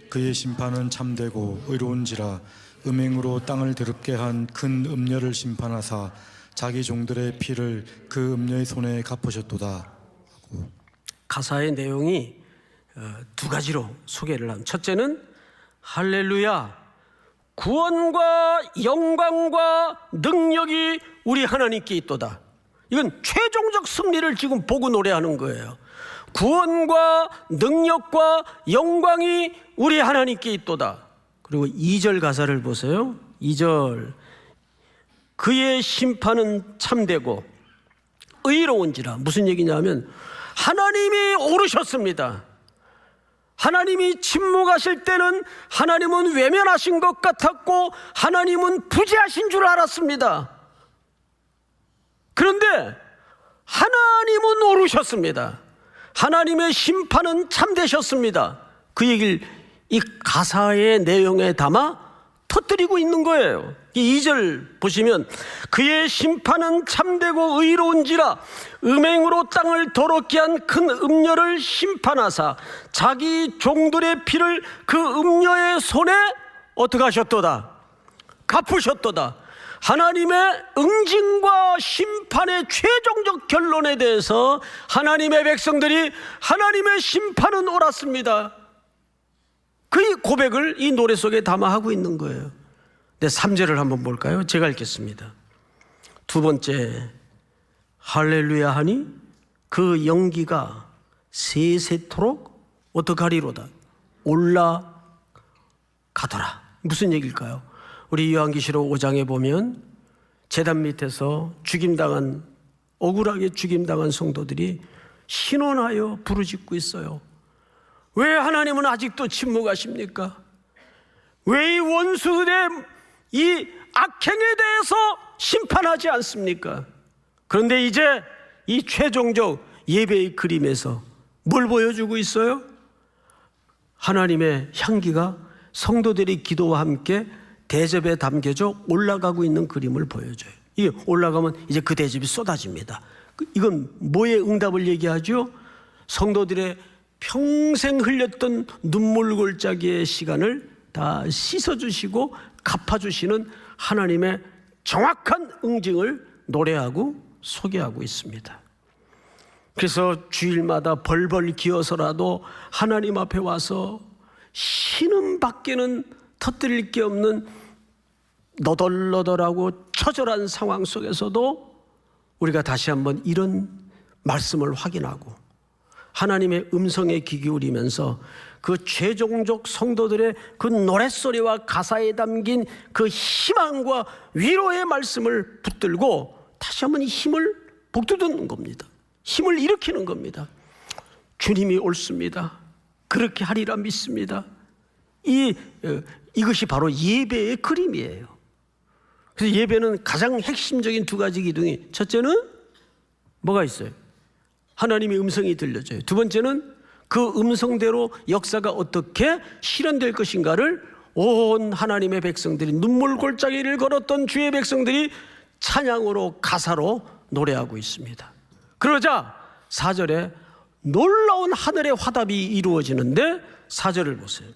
그의 심판은 참되고 의로운지라. 음행으로 땅을 더럽게 한 큰 음녀를 심판하사 자기 종들의 피를 그 음녀의 손에 갚으셨도다. 가사의 내용이 두 가지로 소개를 합니다. 첫째는 할렐루야, 구원과 영광과 능력이 우리 하나님께 있도다. 이건 최종적 승리를 지금 보고 노래하는 거예요. 구원과 능력과 영광이 우리 하나님께 있도다. 그리고 2절 가사를 보세요. 2절. 그의 심판은 참되고 의로운지라. 무슨 얘기냐면 하나님이 오르셨습니다. 하나님이 침묵하실 때는 하나님은 외면하신 것 같았고 하나님은 부재하신 줄 알았습니다. 그런데 하나님은 오르셨습니다. 하나님의 심판은 참되셨습니다. 그 얘기를 이 가사의 내용에 담아 터뜨리고 있는 거예요. 이 2절 보시면 그의 심판은 참되고 의로운지라 음행으로 땅을 더럽게 한 큰 음녀를 심판하사 자기 종들의 피를 그 음녀의 손에 어떻게 하셨도다? 갚으셨도다. 하나님의 응징과 심판의 최종적 결론에 대해서 하나님의 백성들이 하나님의 심판은 옳았습니다. 그 고백을 이 노래 속에 담아하고 있는 거예요. 네, 3절을 한번 볼까요? 제가 읽겠습니다. 두 번째, 할렐루야 하니 그 연기가 세세토록 어떡하리로다? 올라가더라. 무슨 얘기일까요? 우리 요한계시록 5장에 보면 제단 밑에서 죽임당한, 억울하게 죽임당한 성도들이 신원하여 부르짖고 있어요. 왜 하나님은 아직도 침묵하십니까? 왜 이 원수들의 이 악행에 대해서 심판하지 않습니까? 그런데 이제 이 최종적 예배의 그림에서 뭘 보여주고 있어요? 하나님의 향기가 성도들의 기도와 함께 대접에 담겨져 올라가고 있는 그림을 보여줘요. 이게 올라가면 이제 그 대접이 쏟아집니다. 이건 뭐의 응답을 얘기하죠? 성도들의 평생 흘렸던 눈물 골짜기의 시간을 다 씻어주시고 갚아주시는 하나님의 정확한 응징을 노래하고 소개하고 있습니다. 그래서 주일마다 벌벌 기어서라도 하나님 앞에 와서 신음밖에는 터뜨릴 게 없는 너덜너덜하고 처절한 상황 속에서도 우리가 다시 한번 이런 말씀을 확인하고 하나님의 음성에 귀 기울이면서 그 최종적 성도들의 그 노랫소리와 가사에 담긴 그 희망과 위로의 말씀을 붙들고 다시 한번 이 힘을 북돋는 겁니다. 힘을 일으키는 겁니다. 주님이 옳습니다. 그렇게 하리라 믿습니다. 이것이 바로 예배의 그림이에요. 그래서 예배는 가장 핵심적인 두 가지 기둥이, 첫째는 뭐가 있어요? 하나님의 음성이 들려져요. 두 번째는 그 음성대로 역사가 어떻게 실현될 것인가를 온 하나님의 백성들이, 눈물 골짜기를 걸었던 주의 백성들이 찬양으로 가사로 노래하고 있습니다. 그러자 4절에 놀라운 하늘의 화답이 이루어지는데 4절을 보세요.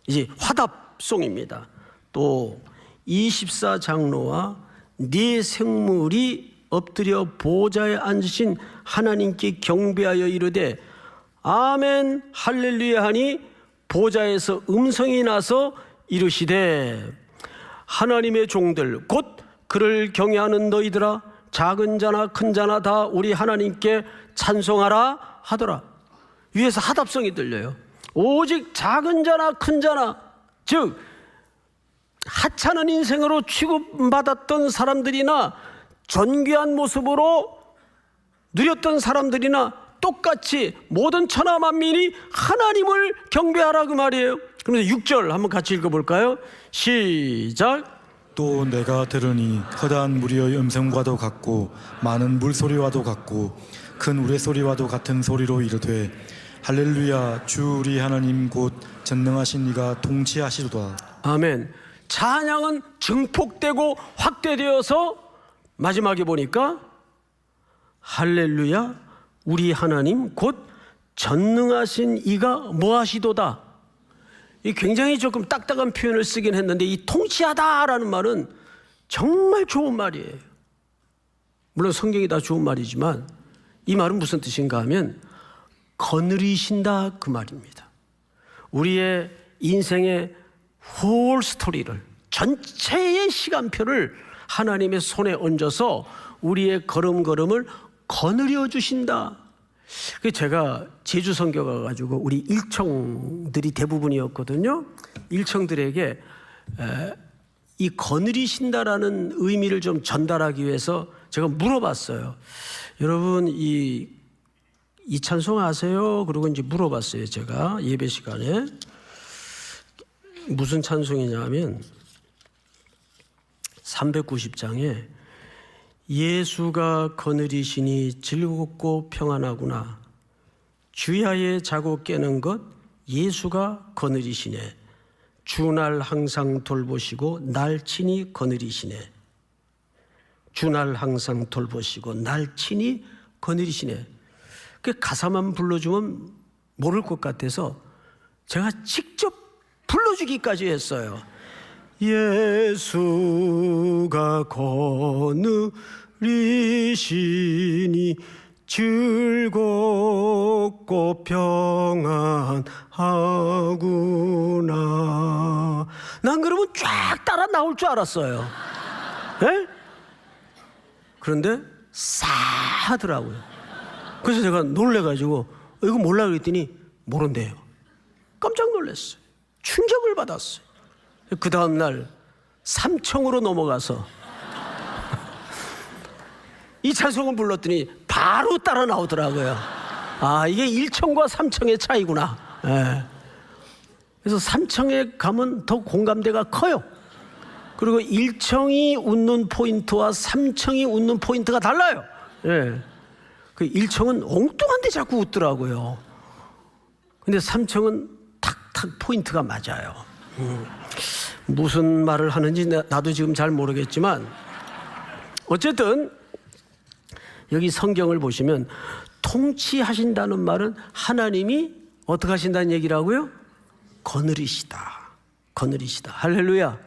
이제 화답송입니다. 또 24장로와 네 생물이 엎드려 보좌에 앉으신 하나님께 경배하여 이르되 아멘 할렐루야 하니 보좌에서 음성이 나서 이르시되 하나님의 종들 곧 그를 경외하는 너희들아 작은 자나 큰 자나 다 우리 하나님께 찬송하라 하더라. 위에서 화답성이 들려요. 오직 작은 자나 큰 자나, 즉 하찮은 인생으로 취급받았던 사람들이나 존귀한 모습으로 누렸던 사람들이나 똑같이 모든 천하 만민이 하나님을 경배하라 그 말이에요. 그런데 6절 한번 같이 읽어볼까요? 시작. 또 내가 들으니 허다한 무리의 음성과도 같고 많은 물소리와도 같고 큰 우레소리와도 같은 소리로 이르되 할렐루야 주 우리 하나님 곧 전능하신 이가 통치하시도다. 아멘. 찬양은 증폭되고 확대되어서 마지막에 보니까 할렐루야 우리 하나님 곧 전능하신 이가 뭐하시도다. 이 굉장히 조금 딱딱한 표현을 쓰긴 했는데 이 통치하다라는 말은 정말 좋은 말이에요. 물론 성경이 다 좋은 말이지만 이 말은 무슨 뜻인가 하면 거느리신다 그 말입니다. 우리의 인생의 홀 스토리를, 전체의 시간표를 하나님의 손에 얹어서 우리의 걸음걸음을 거느려 주신다. 제가 제주 선교 가가지고 우리 일청들이 대부분이었거든요. 일청들에게 이 거느리신다라는 의미를 좀 전달하기 위해서 제가 물어봤어요. 여러분 이 찬송 아세요? 그리고 이제 물어봤어요. 제가 예배 시간에 무슨 찬송이냐면 390장에 예수가 거느리시니 즐겁고 평안하구나. 주야에 자고 깨는 것 예수가 거느리시네. 주날 항상 돌보시고 날 친히 거느리시네. 주날 항상 돌보시고 날 친히 거느리시네. 그 가사만 불러주면 모를 것 같아서 제가 직접 불러주기까지 했어요. 예수가 거느리시니 즐겁고 평안하구나. 난 그러면 쫙 따라 나올 줄 알았어요. 에? 그런데 싸 하더라고요. 그래서 제가 놀래가지고 이거 몰라 그랬더니 모른대요. 깜짝 놀랐어요. 충격을 받았어요. 그 다음날 삼청으로 넘어가서 이 찬송을 불렀더니 바로 따라 나오더라고요. 아, 이게 1청과 3청의 차이구나. 예. 그래서 3청에 가면 더 공감대가 커요. 그리고 1청이 웃는 포인트와 3청이 웃는 포인트가 달라요. 예. 그 1청은 엉뚱한데 자꾸 웃더라고요. 근데 3청은 탁탁 포인트가 맞아요. 무슨 말을 하는지 나도 지금 잘 모르겠지만 어쨌든 여기 성경을 보시면 통치하신다는 말은 하나님이 어떻게 하신다는 얘기라고요? 거느리시다. 거느리시다. 할렐루야.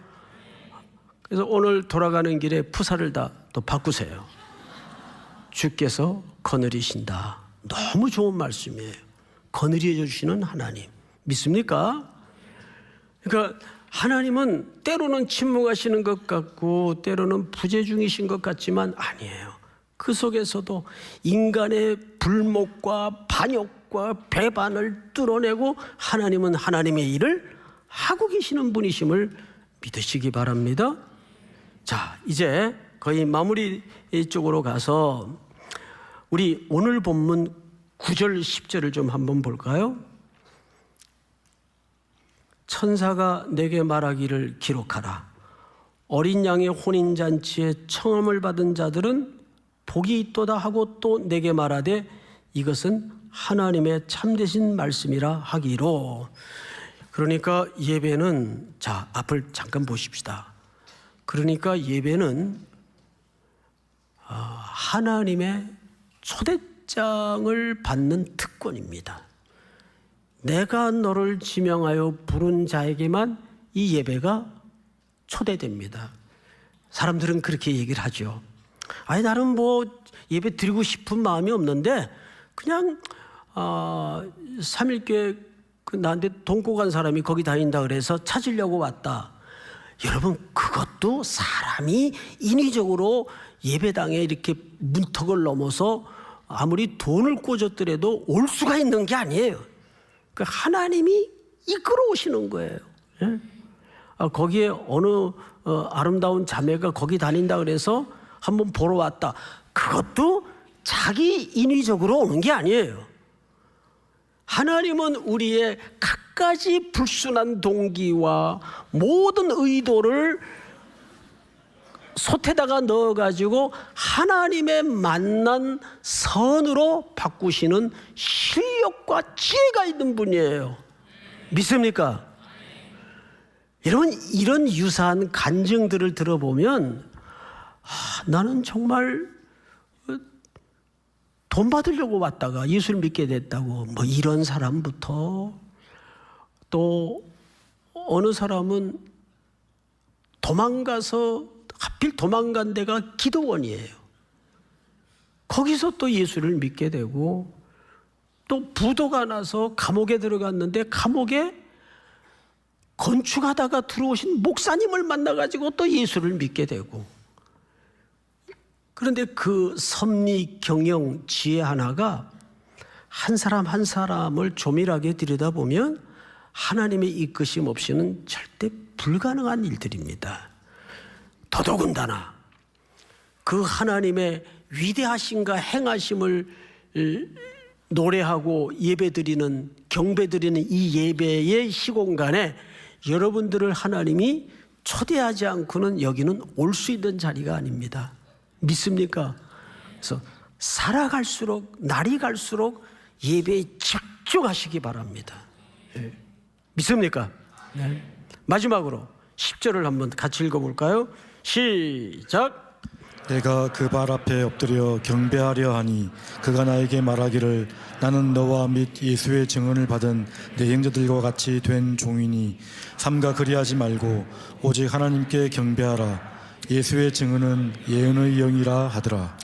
그래서 오늘 돌아가는 길에 푸사를 다 또 바꾸세요. 주께서 거느리신다. 너무 좋은 말씀이에요. 거느려 주시는 하나님. 믿습니까? 그러니까 하나님은 때로는 침묵하시는 것 같고 때로는 부재중이신 것 같지만 아니에요. 그 속에서도 인간의 불목과 반역과 배반을 뚫어내고 하나님은 하나님의 일을 하고 계시는 분이심을 믿으시기 바랍니다. 자, 이제 거의 마무리 쪽으로 가서 우리 오늘 본문 9절 10절을 좀 한번 볼까요? 천사가 내게 말하기를 기록하라. 어린 양의 혼인잔치에 청함을 받은 자들은 복이 있도다 하고 또 내게 말하되 이것은 하나님의 참되신 말씀이라 하기로. 그러니까 예배는, 자, 앞을 잠깐 보십시다. 그러니까 예배는 하나님의 초대장을 받는 특권입니다. 내가 너를 지명하여 부른 자에게만 이 예배가 초대됩니다. 사람들은 그렇게 얘기를 하죠. 아니, 나는 뭐 예배 드리고 싶은 마음이 없는데 그냥 3일교회 나한테 돈고 간 사람이 거기 다닌다 그래서 찾으려고 왔다. 여러분, 그것도 사람이 인위적으로 예배당에 이렇게 문턱을 넘어서 아무리 돈을 꽂았더라도 올 수가 있는 게 아니에요. 그 하나님이 이끌어 오시는 거예요. 예? 거기에 어느 아름다운 자매가 거기 다닌다 그래서 한번 보러 왔다. 그것도 자기 인위적으로 오는 게 아니에요. 하나님은 우리의 갖가지 불순한 동기와 모든 의도를 솥에다가 넣어가지고 하나님의 만난 선으로 바꾸시는 실력과 지혜가 있는 분이에요. 믿습니까? 여러분, 이런 유사한 간증들을 들어보면 나는 정말 돈 받으려고 왔다가 예수를 믿게 됐다고, 뭐 이런 사람부터 또 어느 사람은 도망가서 하필 도망간 데가 기도원이에요. 거기서 또 예수를 믿게 되고, 또 부도가 나서 감옥에 들어갔는데 감옥에 건축하다가 들어오신 목사님을 만나가지고 또 예수를 믿게 되고. 그런데 그 섭리, 경영, 지혜 하나가 한 사람 한 사람을 조밀하게 들여다보면 하나님의 이끄심 없이는 절대 불가능한 일들입니다. 더더군다나 그 하나님의 위대하심과 행하심을 노래하고 예배드리는 경배드리는 이 예배의 시공간에 여러분들을 하나님이 초대하지 않고는 여기는 올 수 있는 자리가 아닙니다. 믿습니까? 그래서 살아갈수록 날이 갈수록 예배에 집중하시기 바랍니다. 예. 믿습니까? 네. 마지막으로 10절을 한번 같이 읽어볼까요? 시작. 내가 그 발 앞에 엎드려 경배하려 하니 그가 나에게 말하기를 나는 너와 및 예수의 증언을 받은 내 형제들과 같이 된 종이니 삼가 그리하지 말고 오직 하나님께 경배하라. 예수의 증언은 예언의 영이라 하더라.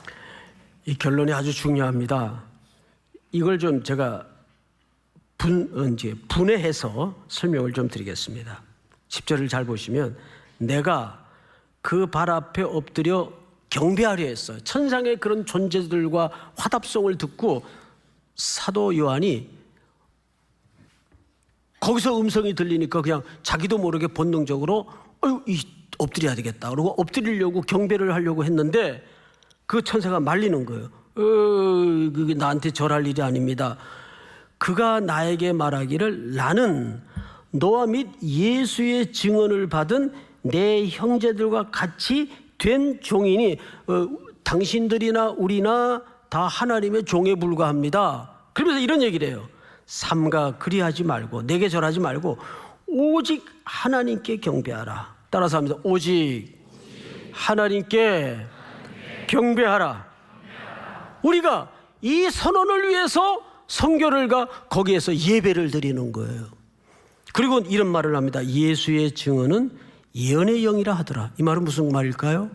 이 결론이 아주 중요합니다. 이걸 좀 제가 분해해서 설명을 좀 드리겠습니다. 10절을 잘 보시면 내가 그 발 앞에 엎드려 경배하려 했어요. 천상의 그런 존재들과 화답송을 듣고 사도 요한이 거기서 음성이 들리니까 그냥 자기도 모르게 본능적으로 엎드려야 되겠다. 그러고 엎드리려고 경배를 하려고 했는데 그 천사가 말리는 거예요. 그게 나한테 절할 일이 아닙니다. 그가 나에게 말하기를 나는 너와 및 예수의 증언을 받은 내 형제들과 같이 된 종이니 당신들이나 우리나 다 하나님의 종에 불과합니다. 그러면서 이런 얘기를 해요. 삼가 그리하지 말고 내게 절하지 말고 오직 하나님께 경배하라. 따라서 합니다. 오직 하나님께 경배하라. 우리가 이 선언을 위해서 선교를 가 거기에서 예배를 드리는 거예요. 그리고 이런 말을 합니다. 예수의 증언은 예언의 영이라 하더라. 이 말은 무슨 말일까요?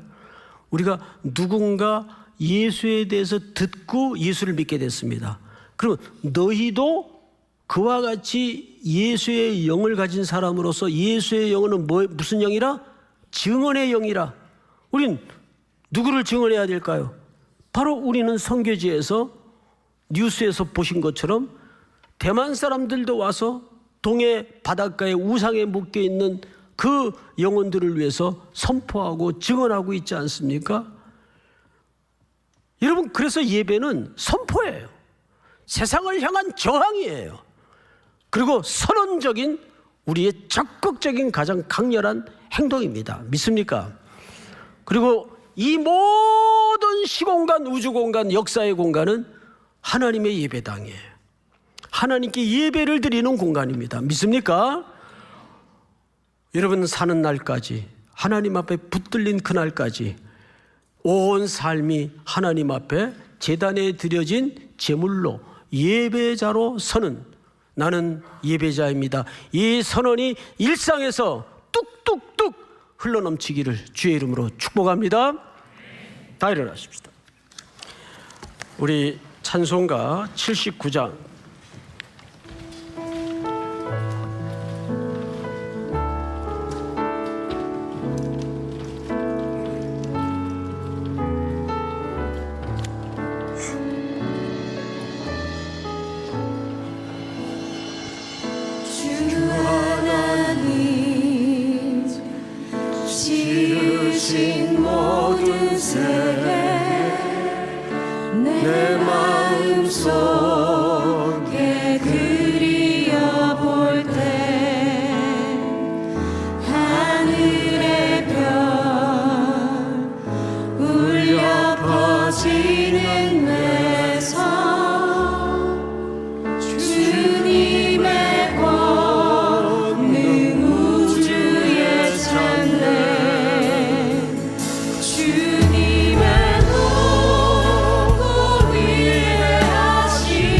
우리가 누군가 예수에 대해서 듣고 예수를 믿게 됐습니다. 그러면 너희도 그와 같이 예수의 영을 가진 사람으로서 예수의 영은 무슨 영이라? 증언의 영이라. 우린 누구를 증언해야 될까요? 바로 우리는 선교지에서 뉴스에서 보신 것처럼 대만 사람들도 와서 동해 바닷가에 우상에 묶여 있는 그 영혼들을 위해서 선포하고 증언하고 있지 않습니까? 여러분, 그래서 예배는 선포예요. 세상을 향한 저항이에요. 그리고 선언적인 우리의 적극적인 가장 강렬한 행동입니다. 믿습니까? 그리고 이 모든 시공간, 우주공간, 역사의 공간은 하나님의 예배당이에요. 하나님께 예배를 드리는 공간입니다. 믿습니까? 여러분 사는 날까지, 하나님 앞에 붙들린 그날까지 온 삶이 하나님 앞에 제단에 드려진 제물로 예배자로 서는 나는 예배자입니다. 이 선언이 일상에서 뚝뚝뚝 흘러넘치기를 주의 이름으로 축복합니다. 다 일어나십시다. 우리 찬송가 79장 지으신 모든 세계 내 마음속에 그리어볼 때 하늘의 별 울려 퍼지는 외성 주님의 권능 우주에 찬네 주님의 높고 위대하신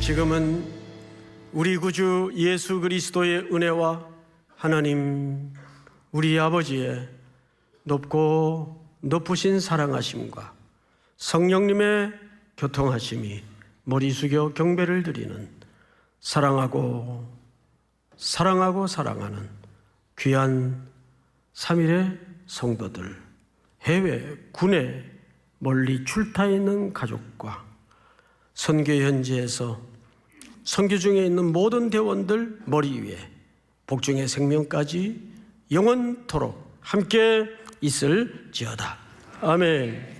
지금은 우리 구주 예수 그리스도의 은혜와 하나님 우리 아버지의 높고 높으신 사랑하심과 성령님의 교통하심이 머리 숙여 경배를 드리는 사랑하고 사랑하는 귀한 3일의 성도들, 해외, 군에 멀리 출타 있는 가족과 선교 현지에서 선교 중에 있는 모든 대원들 머리 위에 복중의 생명까지 영원토록 함께 있을지어다. 아멘.